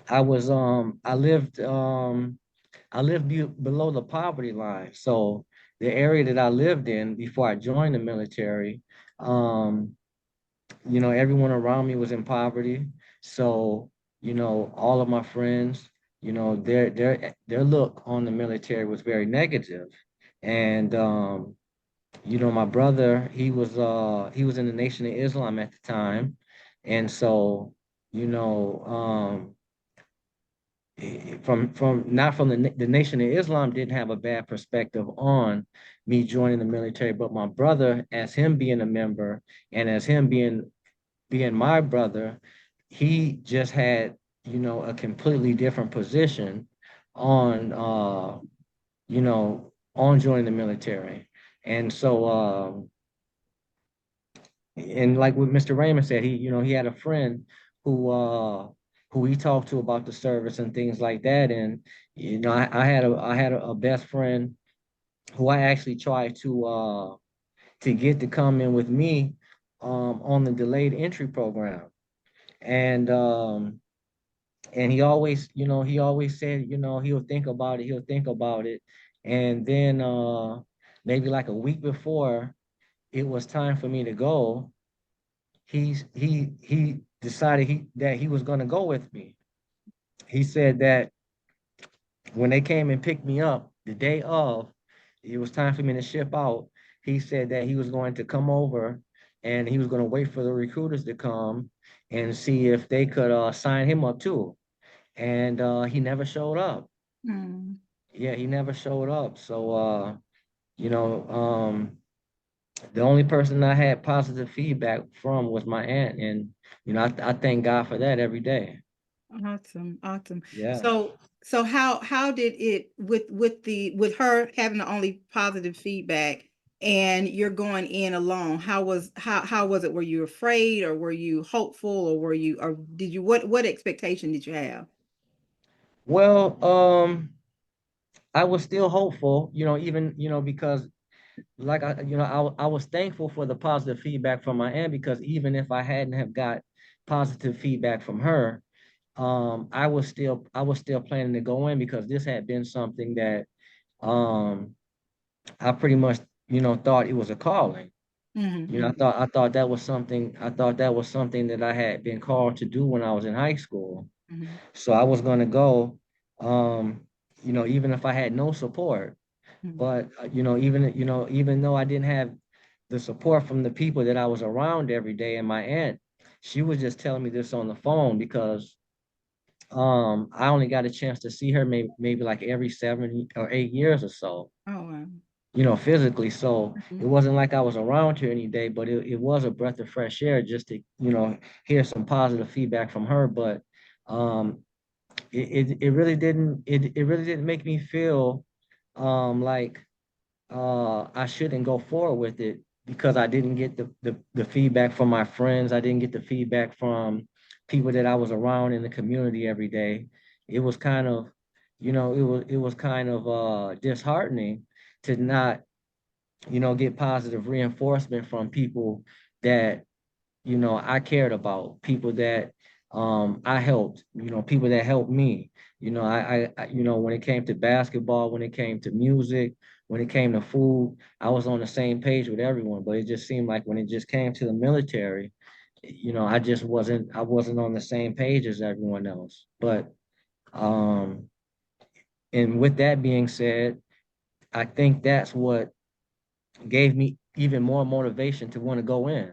S6: I was, I lived below the poverty line. So the area that I lived in before I joined the military, um, everyone around me was in poverty. So, all of my friends, their look on the military was very negative. And my brother, he was in the Nation of Islam at the time. And so, you know, from not from the Nation of Islam didn't have a bad perspective on me joining the military, but my brother, as him being a member and as him being my brother, he just had, a completely different position on on joining the military. And so and like what Mr. Raymond said, he had a friend who who he talked to about the service and things like that. And I had a best friend who I actually tried to get to come in with me on the delayed entry program. And he always, he always said, he'll think about it. And then maybe like a week before it was time for me to go, he decided that he was going to go with me. He said that when they came and picked me up the day of, it was time for me to ship out. he said that he was going to come over and he was going to wait for the recruiters to come and see if they could sign him up too. And he never showed up.
S2: Mm.
S6: Yeah, he never showed up. So you know, the only person I had positive feedback from was my aunt, and I thank God for that every day.
S2: Awesome, awesome.
S6: Yeah.
S2: So how did it with her having the only positive feedback and you're going in alone? How was it? Were you afraid or were you hopeful or did you what expectation did you have?
S6: Well, I was still hopeful, even because like I was thankful for the positive feedback from my aunt because even if I hadn't have got positive feedback from her, I was still planning to go in because this had been something that um I pretty much thought it was a calling.
S2: Mm-hmm.
S6: I thought that was something that I had been called to do when I was in high school.
S2: Mm-hmm.
S6: So I was going to go, um, even if I had no support.
S2: Mm-hmm.
S6: But even though I didn't have the support from the people that I was around every day, and my aunt, she was just telling me this on the phone because I only got a chance to see her maybe like every 7 or 8 years or so,
S2: Oh wow.
S6: physically. So
S2: Mm-hmm.
S6: it wasn't like I was around her any day, but it was a breath of fresh air just to hear some positive feedback from her. But um it really didn't make me feel like I shouldn't go forward with it because I didn't get the feedback from my friends. I didn't get the feedback from people that I was around in the community every day. It was kind of, it was kind of disheartening to not, get positive reinforcement from people that I cared about, people that I helped, people that helped me. When it came to basketball, when it came to music, when it came to food, I was on the same page with everyone. But it just seemed like when it just came to the military, I wasn't on the same page as everyone else. But um, and with that being said, I think that's what gave me even more motivation to want to go in.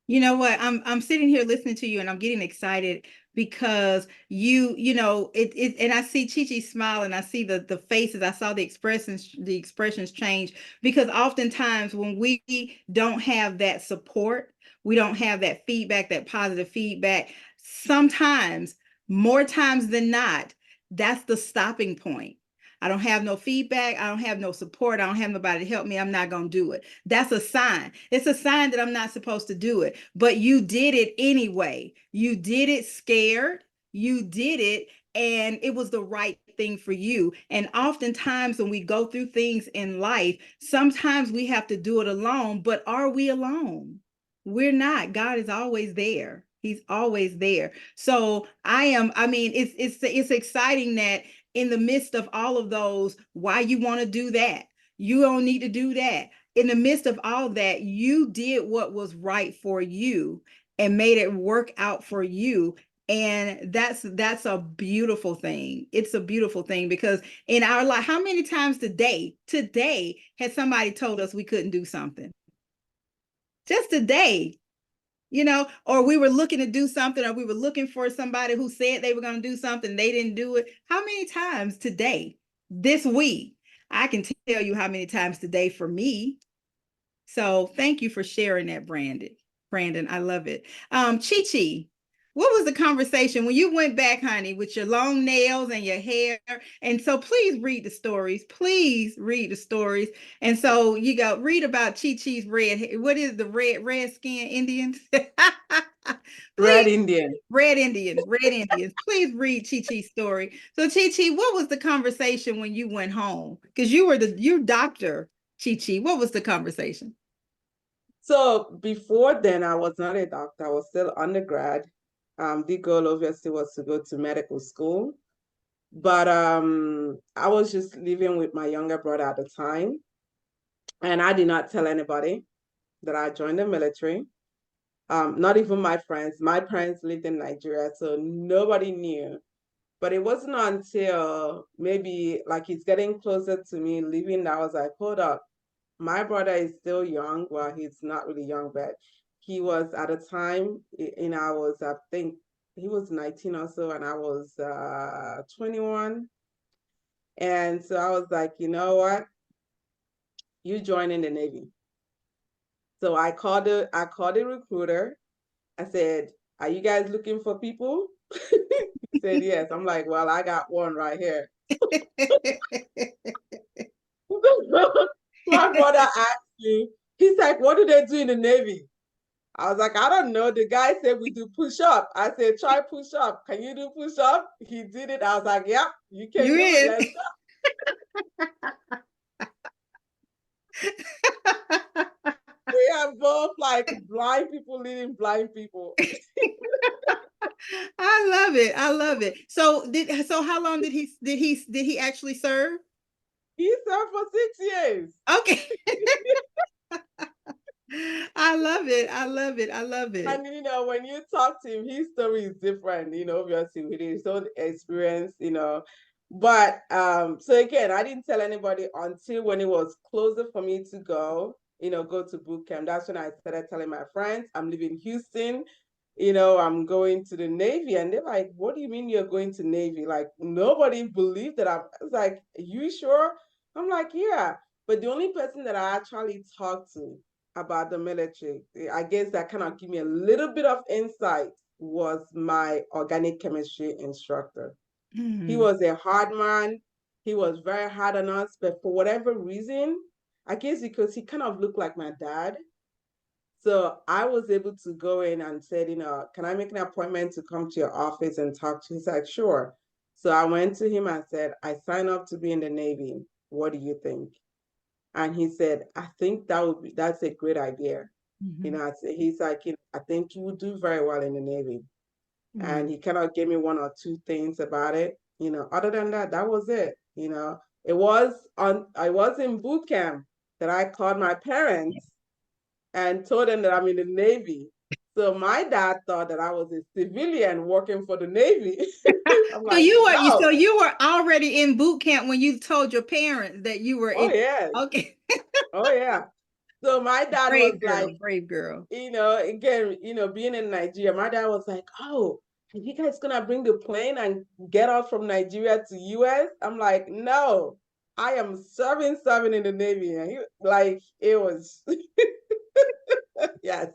S2: You know what? I'm sitting here listening to you and I'm getting excited because it and I see Chi Chi smile and I see the faces. I saw the expressions change because oftentimes when we don't have that support, we don't have that feedback, that positive feedback, sometimes more times than not, that's the stopping point. I don't have no feedback. I don't have no support. I don't have nobody to help me. I'm not going to do it. That's a sign. It's a sign that I'm not supposed to do it. But you did it anyway. You did it scared. You did it, and it was the right thing for you. And oftentimes, when we go through things in life, sometimes we have to do it alone. But are we alone? We're not. God is always there. He's always there. So I mean, it's exciting that in the midst of all of those, why you want to do that? You don't need to do that. In the midst of all that, you did what was right for you and made it work out for you. And that's a beautiful thing. It's a beautiful thing because in our life, how many times today has somebody told us we couldn't do something? Just today, or we were looking to do something, or we were looking for somebody who said they were going to do something, they didn't do it. How many times today, this week? I can tell you how many times today for me. So thank you for sharing that, Brandon. Brandon, I love it. Chi Chi, what was the conversation when you went back, honey, with your long nails and your hair? And so please read the stories. Please read the stories. And so you go read about Chi Chi's red. What is the red skin Indians?
S3: Red
S2: Please,
S3: Indian.
S2: red Indians. Please read Chi Chi's story. So Chi Chi, what was the conversation when you went home? Because you doctor, Chi Chi. What was the conversation?
S3: So before then, I was not a doctor. I was still undergrad. The goal obviously was to go to medical school. But I was just living with my younger brother at the time. And I did not tell anybody that I joined the military. Not even my friends. My parents lived in Nigeria, so nobody knew. But it wasn't until maybe like it's getting closer to me leaving that I was like, hold up, my brother is still young. Well, he's not really young, but he was at a time, I was, I think he was 19 or so, and I was 21. And so I was like, you know what? You join in the Navy. So I called the recruiter. I said, are you guys looking for people? He said, yes. I'm like, well, I got one right here. My brother asked me, he's like, what do they do in the Navy? I was like, I don't know. The guy said we do push up. I said, try push up. Can you do push up? He did it. I was like, yep, you can
S2: You
S3: do it.
S2: in.
S3: Let's go. We are both like blind people leading blind people.
S2: I love it. I love it. So how long did he actually serve?
S3: He served for 6 years.
S2: Okay. I love it. I love it. I love it.
S3: And when you talk to him, his story is different, obviously with his own experience, But so again, I didn't tell anybody until when it was closer for me to go to boot camp. That's when I started telling my friends, I'm leaving Houston, I'm going to the Navy. And they're like, what do you mean you're going to Navy? Like, nobody believed that. I was like, are you sure? I'm like, yeah. But the only person that I actually talked to about the military, I guess that kind of give me a little bit of insight, was my organic chemistry instructor. He was a hard man. He was very hard on us, but for whatever reason, I guess because he kind of looked like my dad. So I was able to go in and said, can I make an appointment to come to your office and talk to you? He's like, sure. So I went to him and said, I signed up to be in the Navy. What do you think? And he said, I think that's a great idea. He's like, I think you would do very well in the Navy. And he kind of gave me one or two things about it. Other than that, that was it. I was in boot camp that I called my parents and told them that I'm in the Navy. So my dad thought that I was a civilian working for the Navy. I'm like, no.
S2: So you were already in boot camp when you told your parents that you were
S3: Oh,
S2: in.
S3: yes.
S2: Okay.
S3: Oh, yeah. So my dad was like,
S2: brave girl.
S3: Again, being in Nigeria, my dad was like, oh, are you guys gonna bring the plane and get off from Nigeria to US? I'm like, no, I am serving in the Navy. And it was, yes.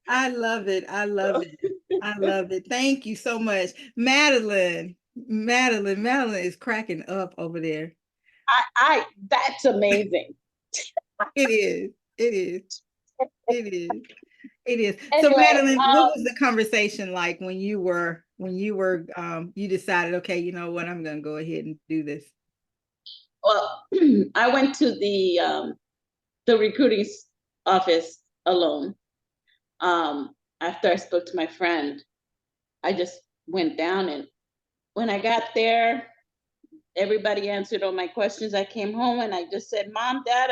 S2: I love it. I love it. I love it. Thank you so much. Madeline is cracking up over there.
S5: That's amazing.
S2: It is. It is. It is. It is. So
S5: Anyway,
S2: Madeline, what was the conversation like when you decided, okay, you know what, I'm gonna go ahead and do this?
S5: Well, I went to the recruiting office alone. After I spoke to my friend, I just went down, and when I got there, everybody answered all my questions. I came home and I just said, Mom, Dad,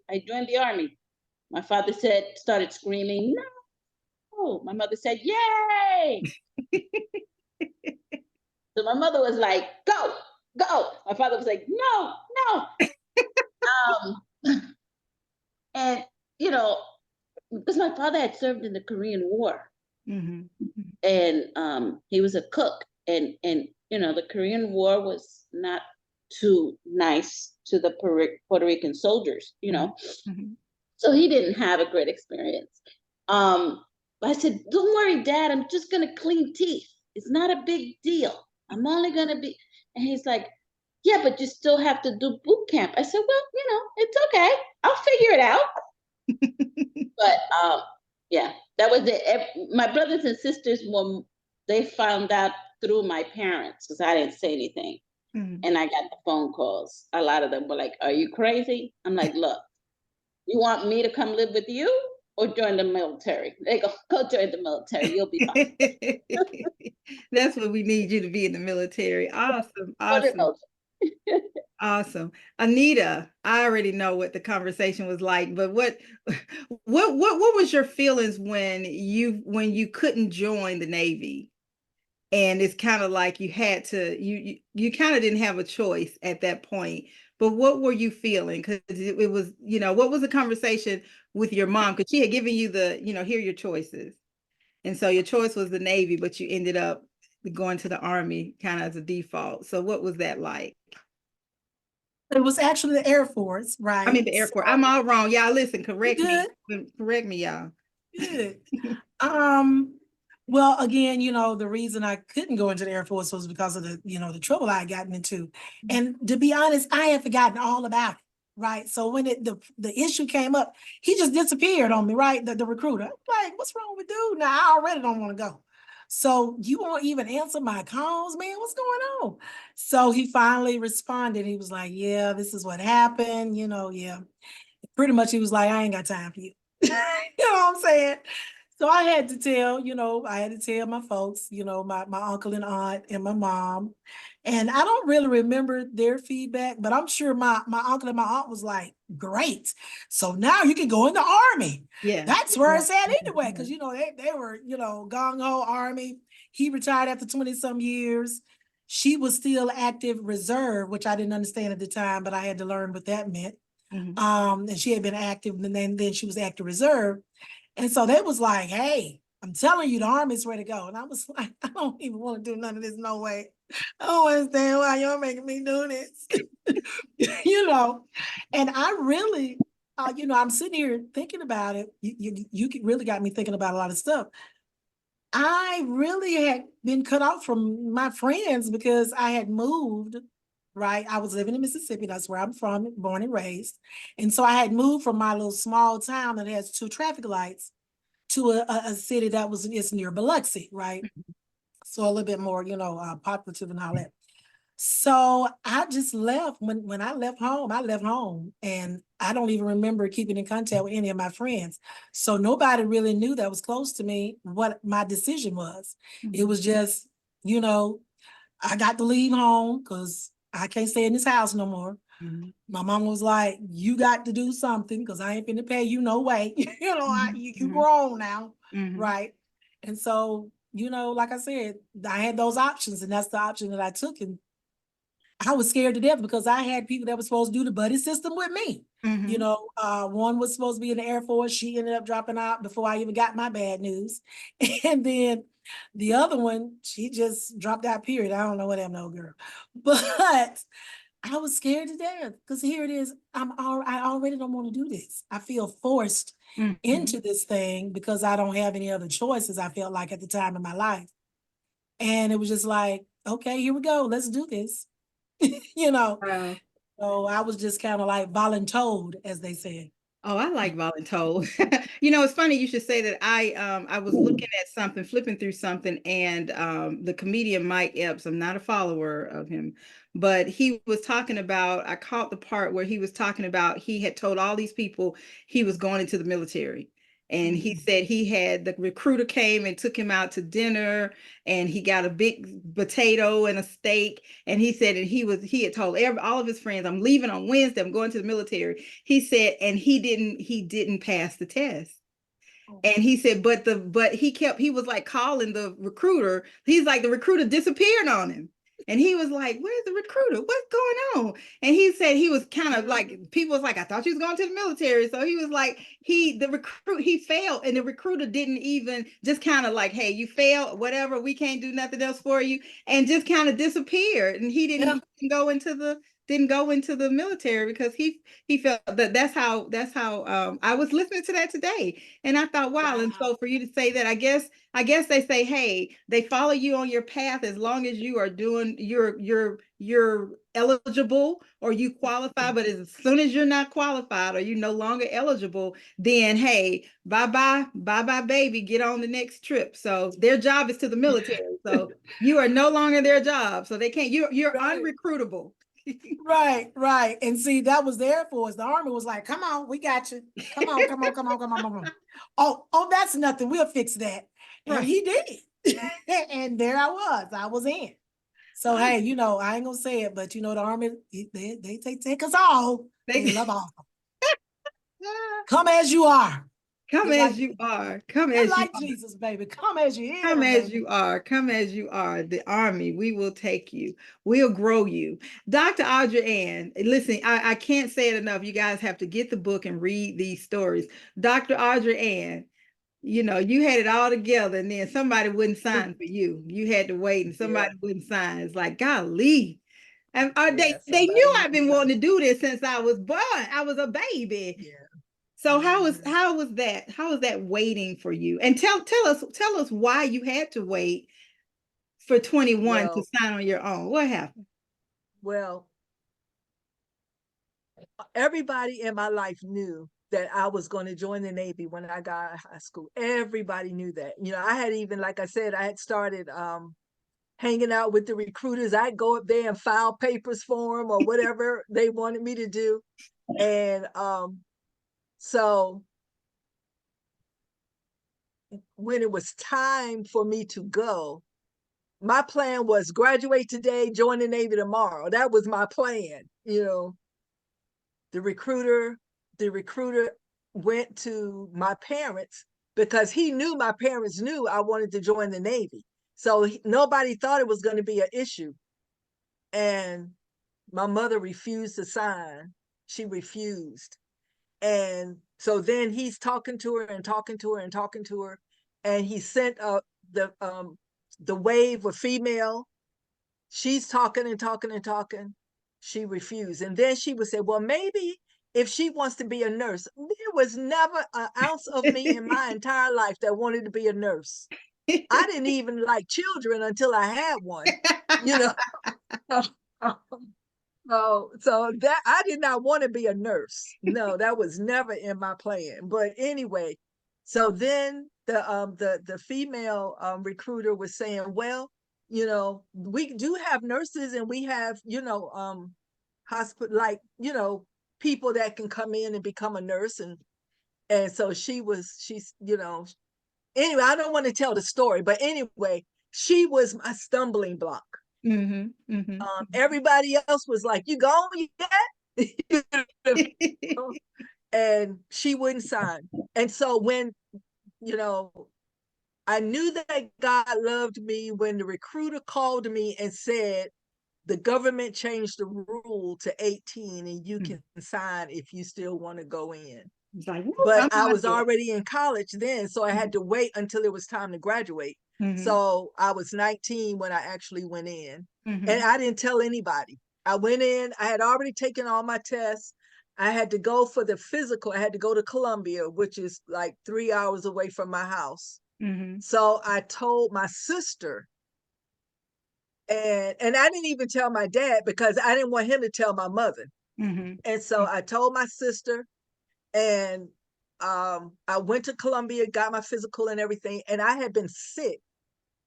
S5: I joined the Army. My father started screaming, no. My mother said, yay. So my mother was like, go. My father was like, no. And, because my father had served in the Korean War. And he was a cook. And the Korean War was not too nice to the Puerto Rican soldiers, So he didn't have a great experience. I said, don't worry, Dad, I'm just going to clean teeth. It's not a big deal. I'm only going to be, and he's like, yeah, but you still have to do boot camp. I said, well, it's okay. I'll figure it out. But yeah, that was it. My brothers and sisters, they found out through my parents because I didn't say anything. And I got the phone calls. A lot of them were like, are you crazy? I'm like, look, you want me to come live with you or join the military? They go join the military. You'll be fine.
S2: That's what we need you to be, in the military. Awesome. Awesome. Anita, I already know what the conversation was like, but what was your feelings when you couldn't join the Navy? And it's kind of like you had to, you kind of didn't have a choice at that point, but what were you feeling? Because it was, what was the conversation with your mom? Because she had given you here are your choices. And so your choice was the Navy, but you ended up going to the Army kind of as a default. So what was that like?
S4: It was actually the Air Force, right?
S2: I mean, the Air Force. I'm all wrong. Y'all listen, correct me.
S4: Good.
S2: Correct me, y'all.
S4: Good. Well, again, the reason I couldn't go into the Air Force was because of the trouble I had gotten into. And to be honest, I had forgotten all about it, right? So when the issue came up, he just disappeared on me, right? The recruiter. I'm like, what's wrong with dude? Now I already don't want to go. So you won't even answer my calls, man? What's going on? So he finally responded. He was like, yeah, this is what happened, yeah. Pretty much he was like, I ain't got time for you. You know what I'm saying? So I had to tell my folks, my uncle and aunt and my mom. And I don't really remember their feedback, but I'm sure my uncle and my aunt was like, great. So now you can go in the Army.
S2: Yeah.
S4: That's where it's at anyway. Cause they were, gung-ho Army. He retired after 20 some years. She was still active reserve, which I didn't understand at the time, but I had to learn what that meant. And she had been active, and then she was active reserve. And so they was like, hey, I'm telling you, the Army's ready to go. And I was like, I don't even want to do none of this, no way. I don't understand why y'all making me do this. And I really, I'm sitting here thinking about it. You really got me thinking about a lot of stuff. I really had been cut off from my friends because I had moved, right? I was living in Mississippi. That's where I'm from, born and raised. And so I had moved from my little small town that has 2 traffic lights to a city that it's near Biloxi, right? So a little bit more, populative and all that. So I just left. When I left home, and I don't even remember keeping in contact with any of my friends. So nobody really knew that was close to me what my decision was. It was just, I got to leave home because I can't stay in this house no more. My mom was like, you got to do something because I ain't finna pay you no way. You grown now, right? And so, like I said, I had those options, and that's the option that I took. And I was scared to death because I had people that were supposed to do the buddy system with me. One was supposed to be in the Air Force. She ended up dropping out before I even got my bad news. And then the other one, she just dropped out, period. I don't know what happened to old girl. But I was scared to death because here it is. I already don't want to do this. I feel forced into this thing because I don't have any other choices, I felt like, at the time in my life. And it was just like, okay, here we go. Let's do this.
S2: Wow.
S4: So I was just kind of like voluntold, as they said.
S2: Oh, I like voluntold. It's funny you should say that. I was looking at something, flipping through something, and the comedian Mike Epps, I'm not a follower of him, but he was talking about, I caught the part where he was talking about he had told all these people he was going into the military. And he said the recruiter came and took him out to dinner, and he got a big potato and a steak. And he said, and he had told all of his friends, I'm leaving on Wednesday, I'm going to the military. He said, and he didn't pass the test. And he said, but he was like calling the recruiter. He's like, the recruiter disappeared on him. And he was like, where's the recruiter? What's going on? And he said he was kind of like, people was like, I thought you was going to the military. So he was like, he failed. And the recruiter didn't even, just kind of like, hey, you failed, whatever, we can't do nothing else for you. And just kind of disappeared. And he didn't go into the military because he felt that's how I was listening to that today, and I thought, wow. And so for you to say that, I guess they say, hey, they follow you on your path as long as you are doing you're eligible or you qualify, but as soon as you're not qualified or you're no longer eligible, then hey, bye baby, get on the next trip. So their job is to the military, so you are no longer their job, so they can't, you're unrecruitable.
S4: Right. And see, that was the Air Force. The Army was like, come on, we got you. Come on. Oh, that's nothing. We'll fix that. And he did. And there I was in. So, hey, I ain't gonna say it, but the Army, they take us all. They love all. Come as you are.
S2: Come
S4: Get
S2: as
S4: like,
S2: you are. Come
S4: get
S2: as you
S4: like Jesus, baby. Come as you
S2: Come
S4: is,
S2: as
S4: baby.
S2: you are. Come as you are. The Army, we will take you. We'll grow you. Dr. Audra Ann, listen, I can't say it enough. You guys have to get the book and read these stories. Dr. Audra Ann, you know, you had it all together and then somebody wouldn't sign for you. You had to wait and
S1: Yeah,
S2: somebody wouldn't sign. It's like, golly. And
S1: yeah,
S2: they
S1: somebody
S2: knew I've
S1: wouldn't
S2: been
S1: sign.
S2: wanting to do this since I was born. I was a baby.
S1: Yeah.
S2: So
S1: Mhm.
S2: how was that? How was that waiting for you? And tell us why you had to wait for 21 to
S1: Well,
S2: sign on your own. What happened?
S1: well, everybody in my life knew that I was going to join the Navy when I got out of high school. Everybody knew that. You know, I had even, like I said, I had started hanging out with the recruiters. I'd go up there and file papers for them or whatever they wanted me to do. And so when it was time for me to go, my plan was graduate today, join the Navy tomorrow. That was my plan. You know, the recruiter, the recruiter went to my parents because he knew my parents knew I wanted to join the Navy. So nobody thought it was going to be an issue. And my mother refused to sign. She refused. And so then he's talking to her and talking to her and talking to her. And he sent the wave of female. She's talking and talking and talking. She refused. And then she would say, well, maybe if she wants to be a nurse. There was never an ounce of me in my entire life that wanted to be a nurse. I didn't even like children until I had one, you know. So that I did not want to be a nurse. No, that was never in my plan. But anyway, so then the female recruiter was saying, well, you know, we do have nurses and we have, you know, hospital, like, you know, people that can come in and become a nurse. And so she's, you know, anyway, I don't want to tell the story, but anyway, she was my stumbling block.
S2: Mm-hmm, mm-hmm.
S1: Everybody else was like, you going yet? And she wouldn't sign. And so when, you know, I knew that God loved me when the recruiter called me and said, the government changed the rule to 18 and you can sign if you still want to go in.
S2: It's like,
S1: But
S2: I'm
S1: I
S2: out
S1: was
S2: here.
S1: already in college then, so I had to wait until it was time to graduate.
S2: Mm-hmm.
S1: So I was 19 when I actually went in,
S2: Mm-hmm.
S1: and I didn't tell anybody. I went in, I had already taken all my tests. I had to go for the physical. I had to go to Columbia, which is like 3 hours away from my house.
S2: Mm-hmm.
S1: So I told my sister, and I didn't even tell my dad because I didn't want him to tell my mother.
S2: Mm-hmm.
S1: And so I told my sister, and I went to Columbia, got my physical and everything, and I had been sick.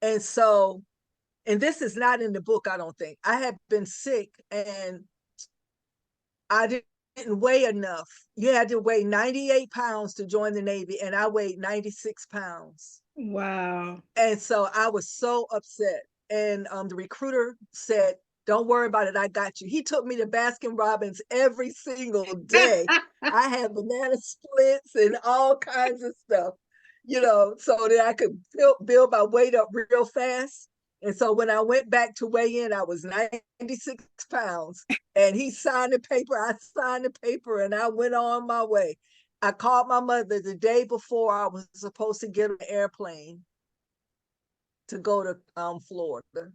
S1: And so, and this is not in the book, I don't think. I had been sick and I didn't weigh enough. You had to weigh 98 pounds to join the Navy, and I weighed 96 pounds.
S2: Wow.
S1: And so I was so upset. And the recruiter said, don't worry about it. I got you. He took me to Baskin Robbins every single day. I had banana splits and all kinds of stuff, you know, so that I could build my weight up real fast. And so when I went back to weigh in, I was 96 pounds. And he signed the paper. I signed the paper and I went on my way. I called my mother the day before I was supposed to get on an airplane to go to Florida.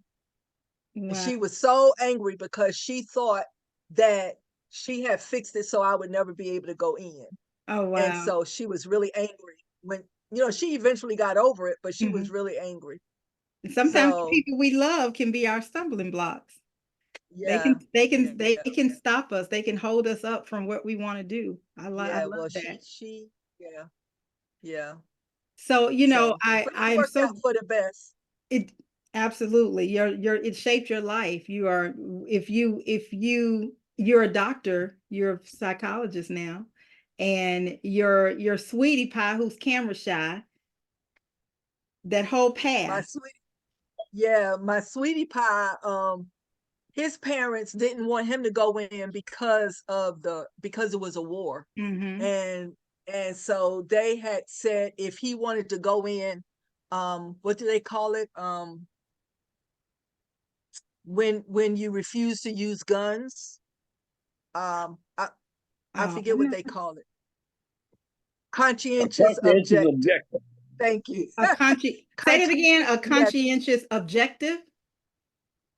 S1: And
S2: Wow.
S1: she was so angry because she thought that she had fixed it so I would never be able to go in.
S2: Oh,
S1: And
S2: wow.
S1: so she was really angry when, you know, she eventually got over it, but she
S2: Mm-hmm.
S1: was really angry.
S2: Sometimes the
S1: So
S2: people we love can be our stumbling blocks.
S1: yeah,
S2: They
S1: yeah,
S2: can stop us. They can hold us up from what we want to do. I
S1: yeah.
S2: love
S1: Well,
S2: that.
S1: yeah, yeah.
S2: So, you know,
S1: So, but it
S2: I'm
S1: worked
S2: so
S1: out for the best.
S2: it absolutely it shaped your life. You are you're a doctor, you're a psychologist now, and your sweetie pie who's camera shy, that whole
S1: My
S2: path.
S1: sweet, yeah, my sweetie pie. His parents didn't want him to go in because it was a war,
S2: Mm-hmm.
S1: and And so they had said if he wanted to go in, what do they call it? When you refuse to use guns, I forget what they call it. Conscientious
S7: Conscientious
S1: objector.
S7: objector.
S1: Thank you.
S2: Say it again, a
S1: Yeah,
S2: conscientious objective?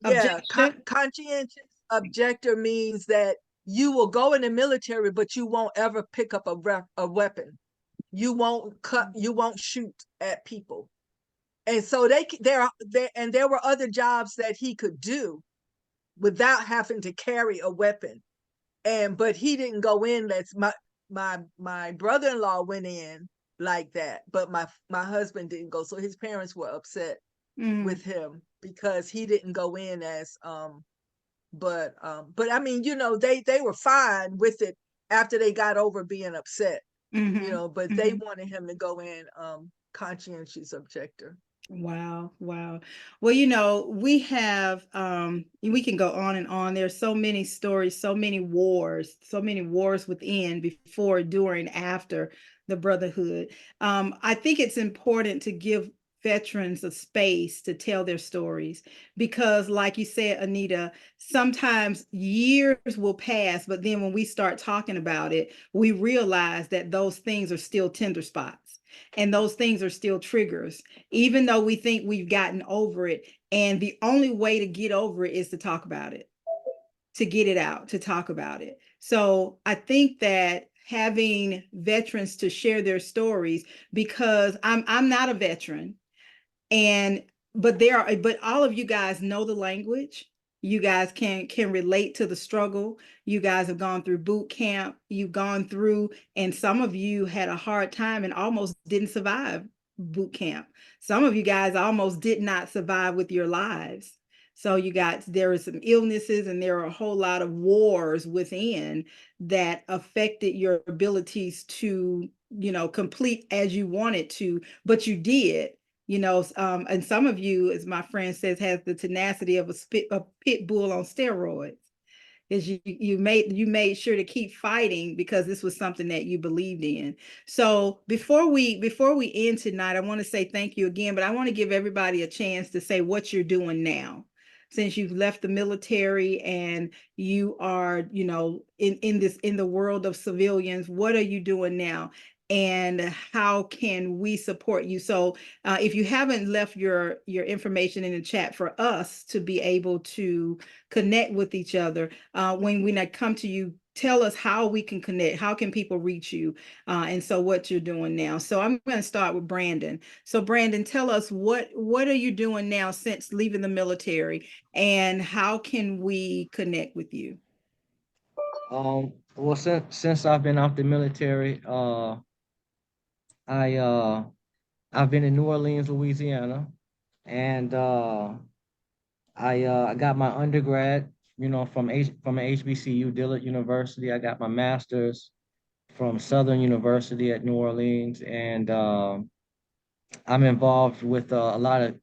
S1: yeah.
S2: Objection?
S1: Conscientious objector means that you will go in the military, but you won't ever pick up a weapon. You won't cut. You won't shoot at people. And so there were other jobs that he could do without having to carry a weapon. But he didn't go in. That's my brother-in-law went in like that, but my husband didn't go. So his parents were upset with him because he didn't go in as but I mean, they were fine with it after they got over being upset, but they wanted him to go in conscientious objector.
S2: Wow, wow. Well, we have we can go on and on. There's so many stories, so many wars within, before, during, after the brotherhood. I think it's important to give veterans a space to tell their stories, because like you said, Anita, sometimes years will pass, but then when we start talking about it, we realize that those things are still tender spots, and those things are still triggers, even though we think we've gotten over it. And the only way to get over it is to talk about it, to get it out, to talk about it. So I think that having veterans to share their stories, because I'm not a veteran, and but all of you guys know the language. You guys can relate to the struggle. You guys have gone through boot camp. You've gone through, and some of you had a hard time and almost didn't survive boot camp. Some of you guys almost did not survive with your lives. So there are some illnesses, and there are a whole lot of wars within that affected your abilities to, complete as you wanted to, but you did. And some of you, as my friend says, has the tenacity of a pit bull on steroids. Is you made sure to keep fighting because this was something that you believed in. So before we end tonight, I want to say thank you again, but I want to give everybody a chance to say what you're doing now, since you've left the military and you are, in the world of civilians. What are you doing now? And how can we support you? So if you haven't left your information in the chat for us to be able to connect with each other, when I come to you, tell us how we can connect. How can people reach you? And so what you're doing now. So I'm going to start with Brandon. So Brandon, tell us what are you doing now since leaving the military, and how can we connect with you?
S6: Well, since I've been out the military, I've been in New Orleans, Louisiana, and I got my undergrad, from an HBCU, Dillard University. I got my master's from Southern University at New Orleans, and I'm involved with a lot of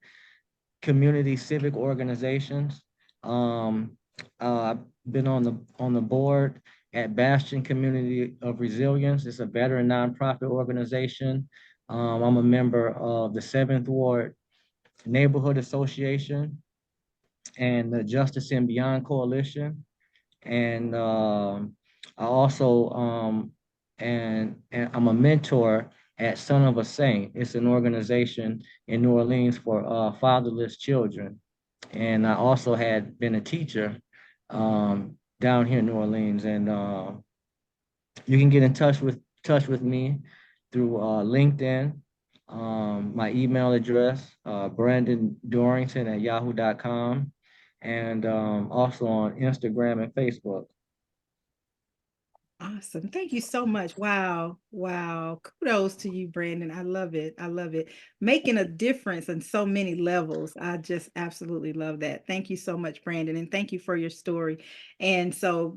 S6: community civic organizations. I've been on the board at Bastion Community of Resilience. It's a veteran nonprofit organization. I'm a member of the 7th Ward Neighborhood Association and the Justice and Beyond Coalition. And I also and I'm a mentor at Son of a Saint. It's an organization in New Orleans for fatherless children. And I also had been a teacher down here in New Orleans. And you can get in touch with me through LinkedIn. My email address, Brandon Dorrington at yahoo.com, and also on Instagram and Facebook.
S2: Awesome. Thank you so much. Wow. Wow. Kudos to you, Brandon. I love it. I love it. Making a difference on so many levels. I just absolutely love that. Thank you so much, Brandon. And thank you for your story. And so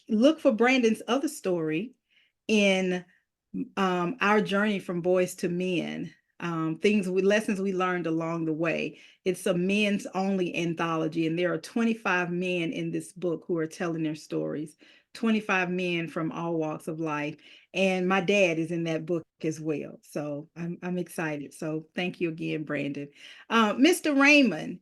S2: look for Brandon's other story in our journey from boys to men. Lessons we learned along the way. It's a men's only anthology, and there are 25 men in this book who are telling their stories. 25 men from all walks of life. And my dad is in that book as well. So I'm excited. So thank you again, Brandon. Mr. Raymond,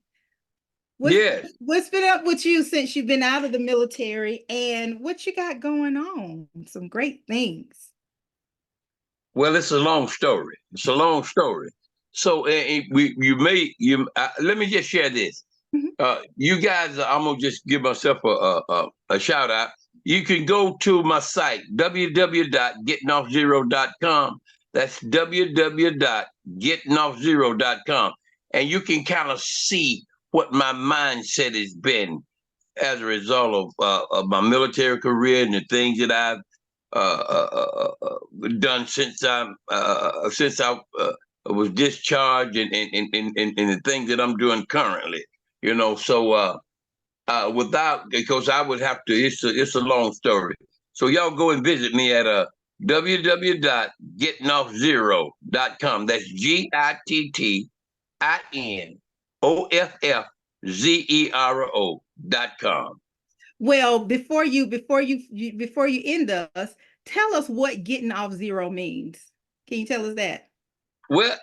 S7: Yes.
S2: what's been up with you since you've been out of the military, and what you got going on? Some great things.
S7: Well, it's a long story. It's a long story. So let me just share this.
S2: Mhm.
S7: You guys, I'm gonna just give myself a shout out. You can go to my site www.gettingoffzero.com. That's www.gettingoffzero.com, and you can kind of see what my mindset has been as a result of my military career and the things that I've done since I was discharged, and the things that I'm doing currently. So without, because I would have to. It's a long story. So y'all go and visit me at www.gettingoffzero.com. That's GITTINOFFZERO.com.
S2: Well, before you end us, tell us what getting off zero means. Can you tell us that?
S7: Well,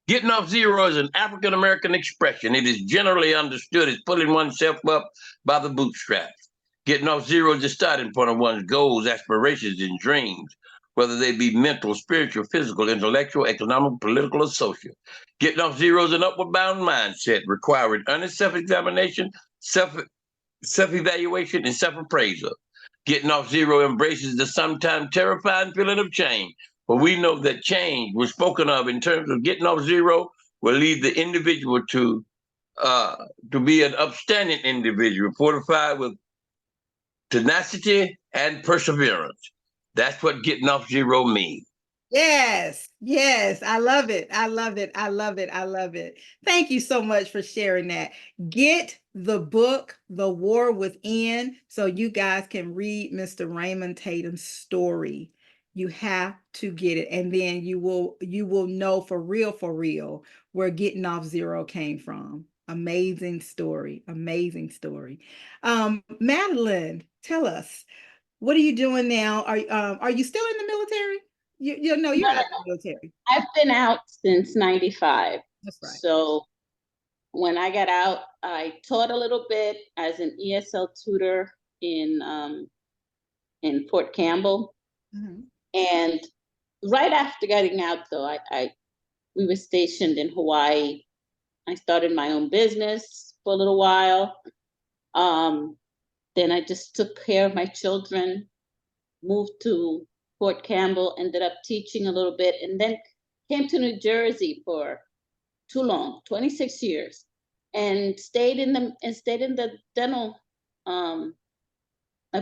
S7: getting off zero is an African American expression. It is generally understood as pulling oneself up by the bootstraps. Getting off zero is the starting point of one's goals, aspirations, and dreams, whether they be mental, spiritual, physical, intellectual, economic, political, or social. Getting off zero is an upward bound mindset requiring honest self-examination, self-evaluation, and self-appraisal. Getting off zero embraces the sometimes terrifying feeling of change. But we know that change was spoken of in terms of getting off zero will lead the individual to be an upstanding individual, fortified with tenacity and perseverance. That's what getting off zero means.
S2: Yes, yes, I love it. I love it. I love it. I love it. Thank you so much for sharing that. Get the book, The War Within, so you guys can read Mr. Raymond Tatum's story. You have to get it, and then you will know for real where getting off zero came from. Amazing story. Amazing story. Madeline, tell us, what are you doing now? Are you still in the military? No, you're out of the military.
S5: I've been out since 95.
S2: That's right.
S5: So when I got out, I taught a little bit as an ESL tutor in Fort Campbell.
S2: Mm-hmm.
S5: And right after getting out, though, we were stationed in Hawaii. I started my own business for a little while. Then I just took care of my children, moved to Fort Campbell, ended up teaching a little bit, and then came to New Jersey for too long, 26 years, and stayed in the dental. I've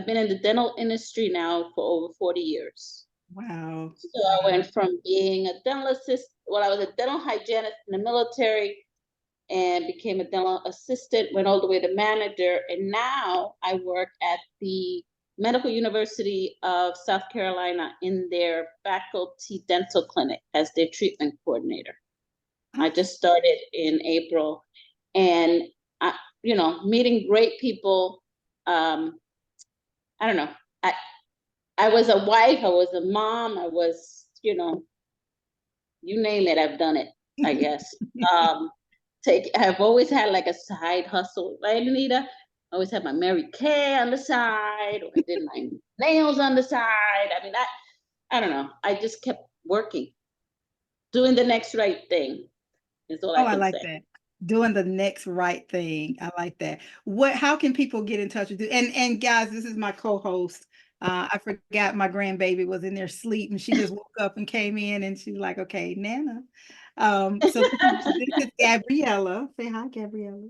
S5: been in the dental industry now for over 40 years.
S2: Wow.
S5: So I went from being a dental assistant, well, I was a dental hygienist in the military and became a dental assistant, went all the way to manager, and now I work at the Medical University of South Carolina in their faculty dental clinic as their treatment coordinator. I just started in April, and meeting great people. I don't know. I was a wife, I was a mom, I was, you name it, I've done it, I guess. I've always had like a side hustle, right, Anita? I always had my Mary Kay on the side, or I did my nails on the side. I mean, I don't know. I just kept working, doing the next right thing is all I can
S2: like
S5: say.
S2: that. Doing the next right thing. I like that. How can people get in touch with you? And guys, this is my co-host. I forgot my grandbaby was in there sleep, and she just woke up and came in, and she's like, okay, Nana. So this is Gabriella. Say hi, Gabriella.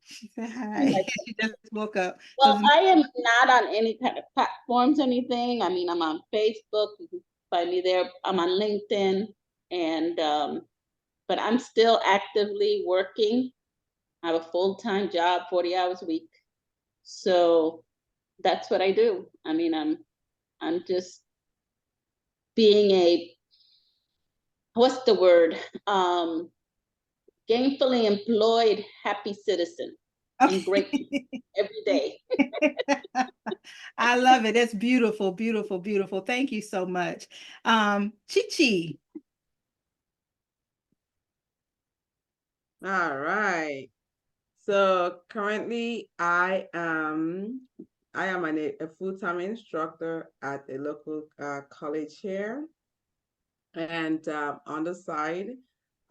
S2: She said hi. She just woke up.
S5: Well, I am not on any kind of platforms or anything. I mean, I'm on Facebook. You can find me there. I'm on LinkedIn, and but I'm still actively working. I have a full-time job, 40 hours a week. So that's what I do. I mean, I'm just being a, what's the word? Gainfully employed, happy citizen. and great every day.
S2: I love it. That's beautiful, beautiful, beautiful. Thank you so much. Chi-Chi.
S3: All right. So currently I am a full-time instructor at a local college here. And on the side,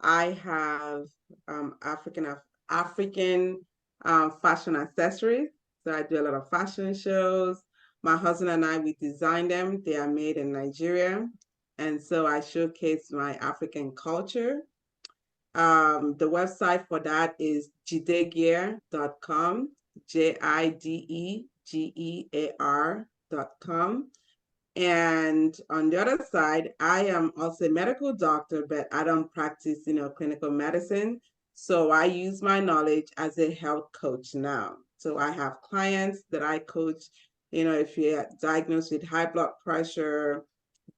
S3: I have African fashion accessories. So I do a lot of fashion shows. My husband and I, we design them. They are made in Nigeria. And so I showcase my African culture. The website for that is jidegear.com, jidegear.com. And on the other side, I am also a medical doctor, but I don't practice, clinical medicine. So I use my knowledge as a health coach now. So I have clients that I coach, if you're diagnosed with high blood pressure,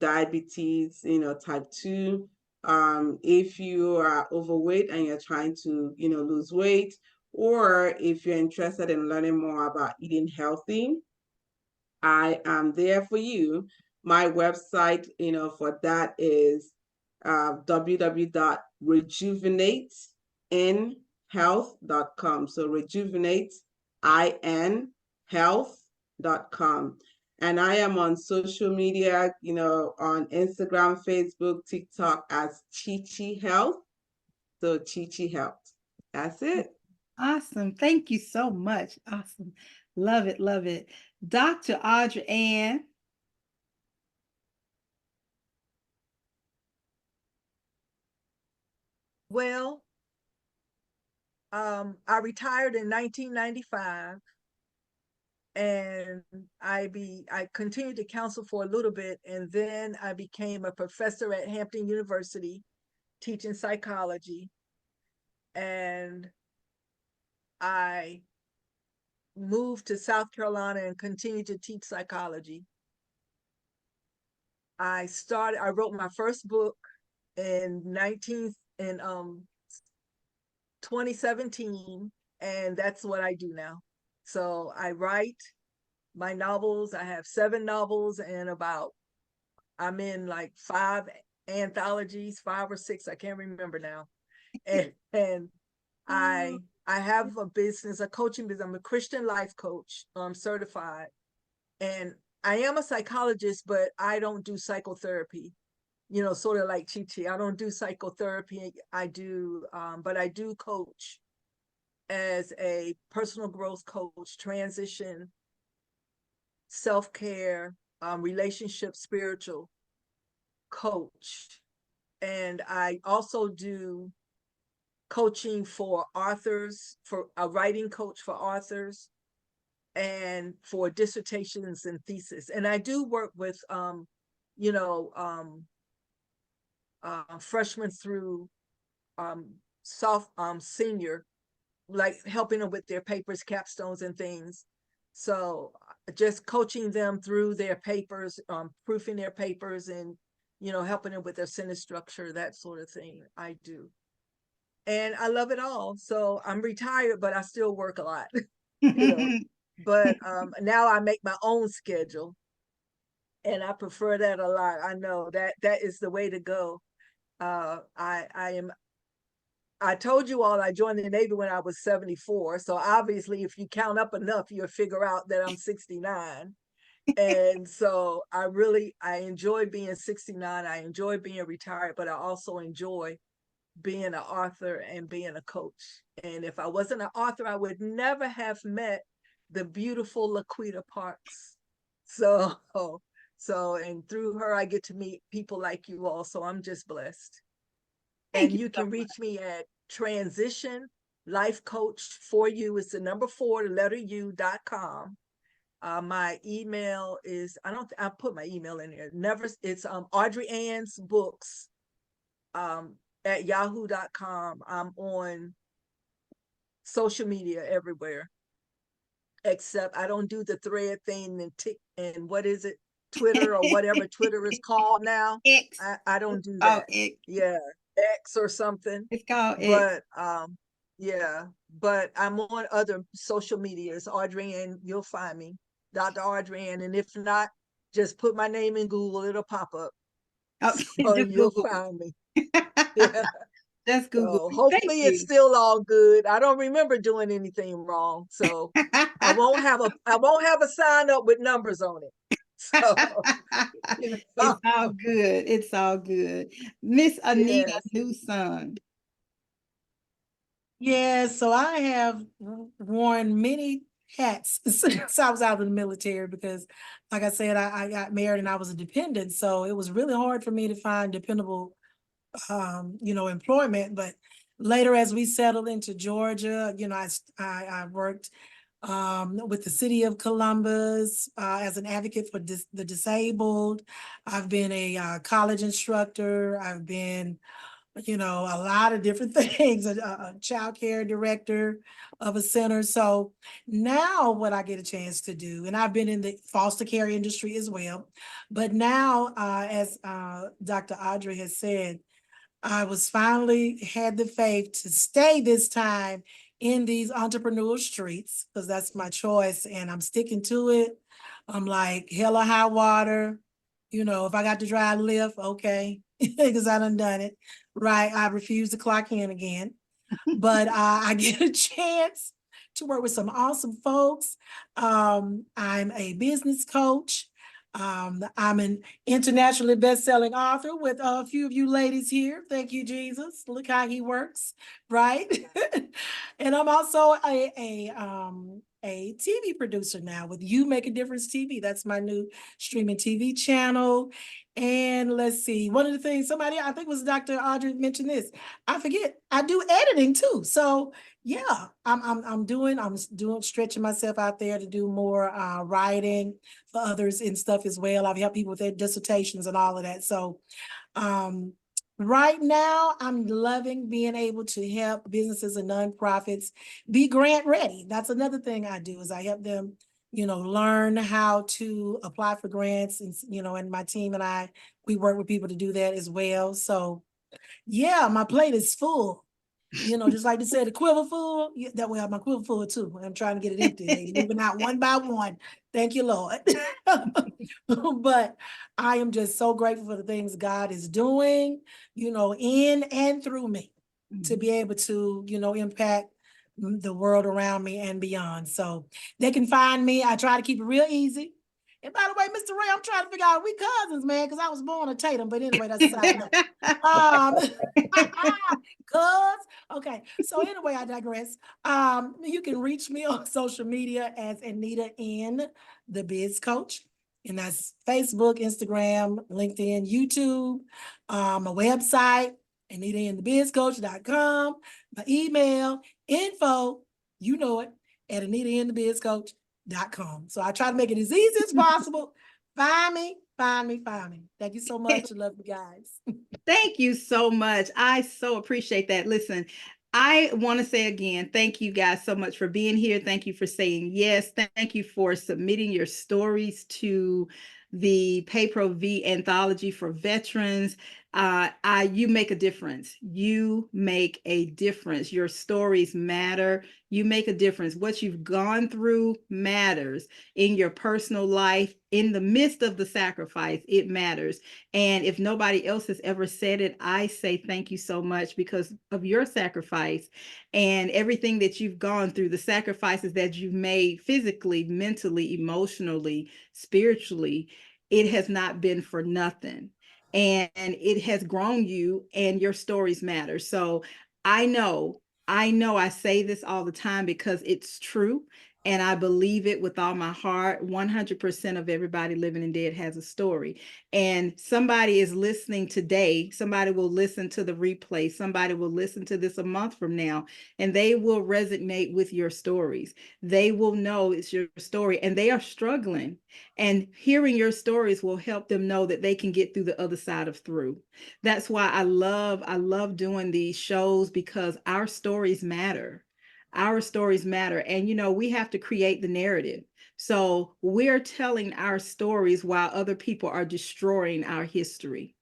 S3: diabetes, type 2, if you are overweight and you're trying to, lose weight, or if you're interested in learning more about eating healthy, I am there for you. My website, for that is www.rejuvenateinhealth.com. So rejuvenateinhealth.com. And I am on social media, on Instagram, Facebook, TikTok as Chi Health. So Chi Health. That's it.
S2: Awesome. Thank you so much. Awesome. Love it. Love it. Dr. Audrey Ann.
S1: Well, I retired in 1995, and I continued to counsel for a little bit, and then I became a professor at Hampton University teaching psychology, and I moved to South Carolina and continued to teach psychology. I wrote my first book in 2017, and that's what I do now. So I write my novels. I have 7 novels, and I'm in like 5 anthologies, 5 or 6, I can't remember now. And I have a business, a coaching business. I'm a Christian life coach, certified. And I am a psychologist, but I don't do psychotherapy, sort of like Chi-Chi. I don't do psychotherapy. But I do coach as a personal growth coach, transition, self-care, relationship, spiritual coach. And I also do coaching for authors, for a writing coach for authors, and for dissertations and thesis. And I do work with, freshmen through senior, like helping them with their papers, capstones, and things. So just coaching them through their papers, proofing their papers, and helping them with their sentence structure, that sort of thing I do. And I love it all. So I'm retired, but I still work a lot. But now I make my own schedule, and I prefer that a lot. I know that is the way to go. I told you all I joined the Navy when I was 74. So obviously, if you count up enough, you'll figure out that I'm 69. And so I enjoy being 69. I enjoy being retired, but I also enjoy being an author and being a coach. And if I wasn't an author, I would never have met the beautiful LaQuita Parks. And through her, I get to meet people like you all. So I'm just blessed. And you can reach me at Transition Life Coach for You. It's the number 4, the letter U.com. My email is, I put my email in there. It's Audrey Ann's Books at yahoo.com. I'm on social media everywhere, except I don't do the thread thing and what is it? Twitter or whatever Twitter is called now.
S2: X.
S1: I don't do that.
S2: X.
S1: Yeah. X or something.
S2: It's called
S1: But
S2: X.
S1: Yeah, but I'm on other social medias. Audrienne, you'll find me, Dr. Audrienne, and if not, just put my name in Google, it'll pop up.
S2: Okay,
S1: So
S2: just
S1: you'll
S2: Google
S1: find me.
S2: me.
S1: Yeah.
S2: Just Google
S1: So
S2: me. Thank
S1: hopefully it's
S2: you.
S1: still all good. I don't remember doing anything wrong. So I won't have a sign up with numbers on it. So you
S2: It's
S1: know,
S2: all good. It's all good. Miss Anita
S1: yes.
S2: Newsom.
S4: Yeah, so I have worn many hats since I was out in the military because, like I said, I got married and I was a dependent. So it was really hard for me to find dependable, employment. But later, as we settled into Georgia, I worked with the city of Columbus as an advocate for the disabled. I've been a college instructor. I've been a lot of different things, a child care director of a center. So now what I get a chance to do, and I've been in the foster care industry as well, but now as Dr. Audrey has said, I was finally had the faith to stay this time in these entrepreneurial streets because that's my choice and I'm sticking to it. I'm like hell or high water. If I got to drive Lyft, okay, because I done it. Right. I refuse to clock in again. But I get a chance to work with some awesome folks. I'm a business coach. I'm an internationally best-selling author with a few of you ladies here. Thank you, Jesus. Look how he works, right? And I'm also a TV producer now with You Make a Difference TV. That's my new streaming TV channel. And let's see, one of the things somebody, I think was Dr. Audrey mentioned this. I forget, I do editing too. So yeah, I'm doing stretching myself out there to do more writing for others and stuff as well. I've helped people with their dissertations and all of that. So um right now I'm loving being able to help businesses and nonprofits be grant ready. That's another thing I do is I help them learn how to apply for grants and my team and we work with people to do that as well. So yeah, my plate is full. Just like they said, the quiver full. Yeah, that way, my quiver full too. I'm trying to get it empty. They moving out one by one. Thank you, Lord. But I am just so grateful for the things God is doing, in and through me to be able to, impact the world around me and beyond. So they can find me. I try to keep it real easy. And by the way, Mr. Ray, I'm trying to figure out we cousins, man, because I was born a Tatum. But anyway, that's a side note. Cuz okay. So anyway, I digress. You can reach me on social media as Anita N, the Biz Coach. And that's Facebook, Instagram, LinkedIn, YouTube, my website, AnitaInTheBizCoach.com, my email, info, you know it, at AnitaInTheBizCoach.com. So I try to make it as easy as possible. Find me, find me, find me. Thank you so much. I love you guys.
S2: Thank you so much. I so appreciate that. Listen, I want to say again, thank you guys so much for being here. Thank you for saying yes. Thank you for submitting your stories to the PayPro V anthology for veterans. You make a difference. You make a difference. Your stories matter. You make a difference. What you've gone through matters in your personal life, in the midst of the sacrifice, it matters. And if nobody else has ever said it, I say thank you so much because of your sacrifice and everything that you've gone through, the sacrifices that you've made physically, mentally, emotionally, spiritually. It has not been for nothing. And it has grown you, and your stories matter. So I know, I say this all the time because it's true. And I believe it with all my heart. 100% of everybody living and dead has a story. And somebody is listening today. Somebody will listen to the replay. Somebody will listen to this a month from now, and they will resonate with your stories. They will know it's your story, and they are struggling. And hearing your stories will help them know that they can get through the other side of through. That's why I love doing these shows because our stories matter. Our stories matter. And, we have to create the narrative. So we're telling our stories while other people are destroying our history.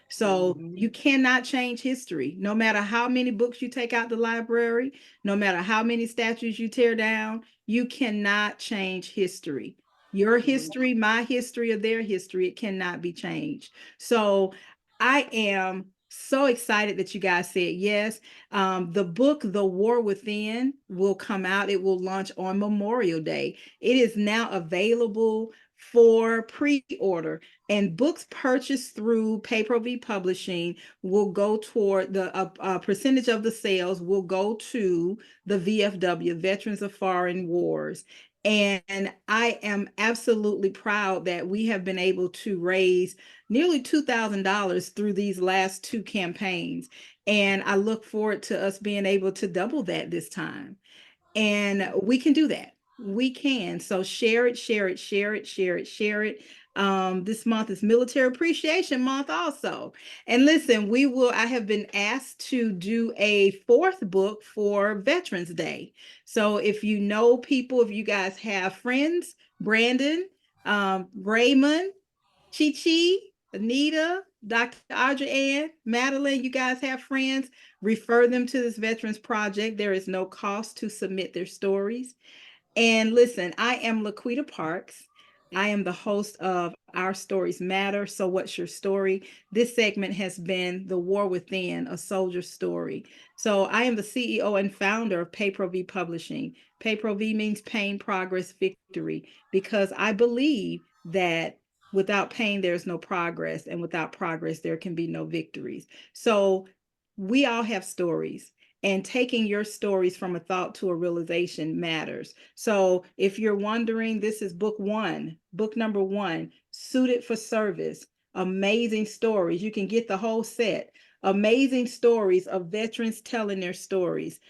S2: So you cannot change history. No matter how many books you take out the library, no matter how many statues you tear down, you cannot change history. Your history, my history, or their history, it cannot be changed. So I am so excited that you guys said yes. The book, The War Within, will come out. It will launch on Memorial Day. It is now available for pre-order, and books purchased through PayProV Publishing will go toward the percentage of the sales will go to the VFW, Veterans of Foreign Wars. And I am absolutely proud that we have been able to raise nearly $2,000 through these last two campaigns. And I look forward to us being able to double that this time. And we can do that. We can. So share it, share it, share it, share it, share it. This month is Military Appreciation Month also. And listen, I have been asked to do a fourth book for Veterans Day. So if you know people, if you guys have friends, Brandon, Raymond, Chi Chi, Anita, Dr. Audrey Ann, Madeline, you guys have friends, refer them to this Veterans Project. There is no cost to submit their stories. And listen, I am LaQuita Parks. I am the host of Our Stories Matter. So what's your story? This segment has been The War Within, a Soldier's Story. So I am the CEO and founder of PayProV Publishing. PayProV means pain, progress, victory, because I believe that without pain, there's no progress, and without progress, there can be no victories. So we all have stories, and taking your stories from a thought to a realization matters. So if you're wondering, this is book number one, Suited for Service, amazing stories. You can get the whole set, amazing stories of veterans telling their stories.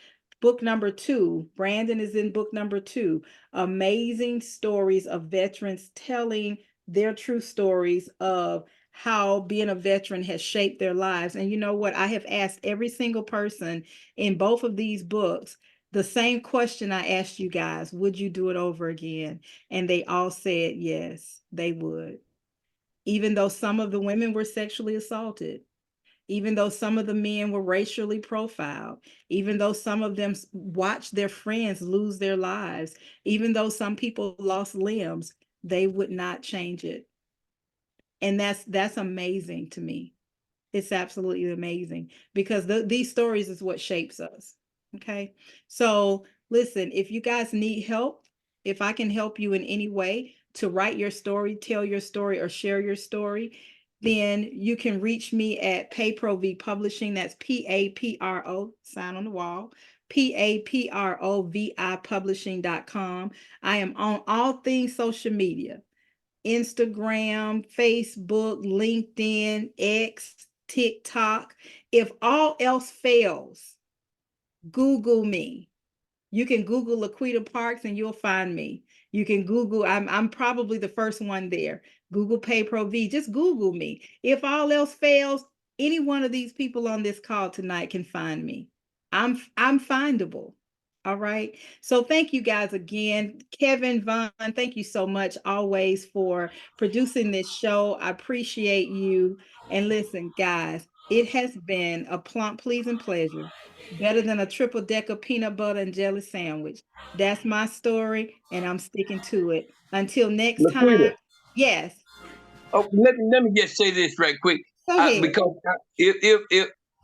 S2: Book number two, Brandon is in book number two, amazing stories of veterans telling their true stories of how being a veteran has shaped their lives. And you know what? I have asked every single person in both of these books the same question I asked you guys: would you do it over again? And they all said yes, they would. Even though some of the women were sexually assaulted, even though some of the men were racially profiled, even though some of them watched their friends lose their lives, even though some people lost limbs, they would not change it. And that's amazing to me. It's absolutely amazing, because these stories is what shapes us. Okay. So listen, if you guys need help, if I can help you in any way to write your story, tell your story, or share your story, then you can reach me at PayProV Publishing. That's PAPRO, sign on the wall, PAPROVI publishing.com. I am on all things social media: Instagram, Facebook, LinkedIn, X, TikTok. If all else fails, Google me. You can Google LaQuita Parks and you'll find me. You can Google, I'm probably the first one there. Google PayProV, just Google me. If all else fails, any one of these people on this call tonight can find me. I'm findable. All right. So thank you guys again. Kevin, Vaughn, thank you so much always for producing this show. I appreciate you. And listen, guys, it has been a plump, pleasing pleasure. Better than a triple decker peanut butter and jelly sandwich. That's my story, and I'm sticking to it. Until next
S7: LaQuita,
S2: time, yes,
S7: oh, let me just say this right quick,
S2: go ahead.
S7: because if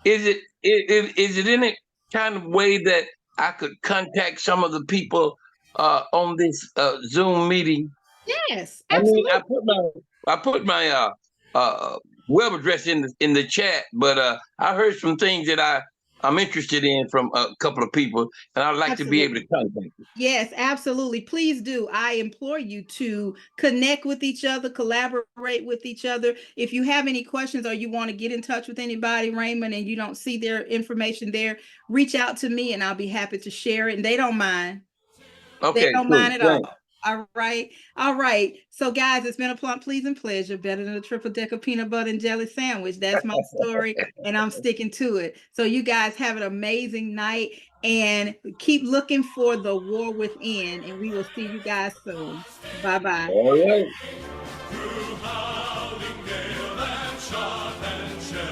S7: is it any kind of way that I could contact some of the people on this Zoom meeting?
S2: Yes,
S7: I mean,
S2: absolutely.
S7: I put my uh, web address in the chat, but I heard some things that I'm interested in from a couple of people, and I'd like to be able
S2: Absolutely.
S7: to contact you.
S2: Yes, absolutely. Please do. I implore you to connect with each other, collaborate with each other. If you have any questions or you want to get in touch with anybody, Raymond, and you don't see their information there, reach out to me and I'll be happy to share it. And they don't mind. They
S7: Okay,
S2: don't
S7: cool.
S2: mind at
S7: Thanks.
S2: all. All right. All right. So, guys, it's been a plump, pleasing pleasure. Better than a triple decker peanut butter and jelly sandwich. That's my story, and I'm sticking to it. So, you guys have an amazing night and keep looking for The War Within, and we will see you guys soon. Bye bye.
S7: All right.
S8: Through howling gale and shot and shell.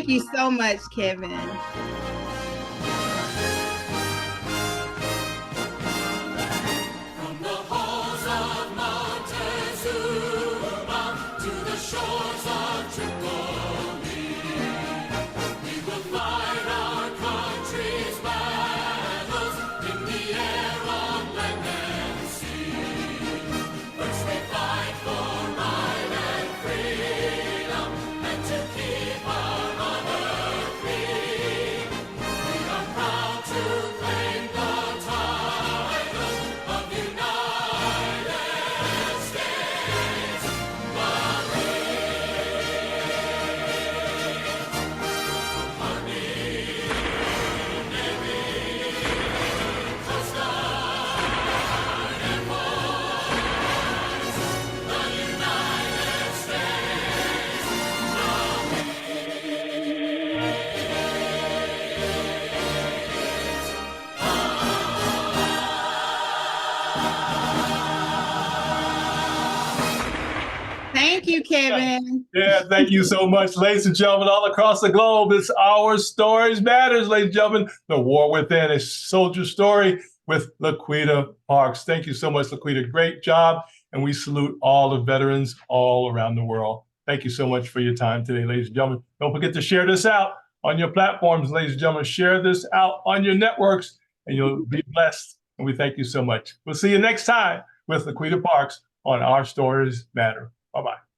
S2: Thank you so much, Kevin.
S8: From the halls of Montezuma to the shores of Tripoli, we will fight our country's battles in the air, on land and sea. First we fight for right and freedom, and to keep our honor free. We are proud to claim the title of United States Marines. Army, Navy, Coast Guard, Air Force, the United States
S2: Thank you, Kevin.
S9: Yeah, thank you so much, ladies and gentlemen, all across the globe. It's Our Stories Matters, ladies and gentlemen. The War Within, a soldier story with LaQuita Parks. Thank you so much, LaQuita. Great job. And we salute all the veterans all around the world. Thank you so much for your time today, ladies and gentlemen. Don't forget to share this out on your platforms, ladies and gentlemen. Share this out on your networks, and you'll be blessed. And we thank you so much. We'll see you next time with LaQuita Parks on Our Stories Matter. Bye-bye.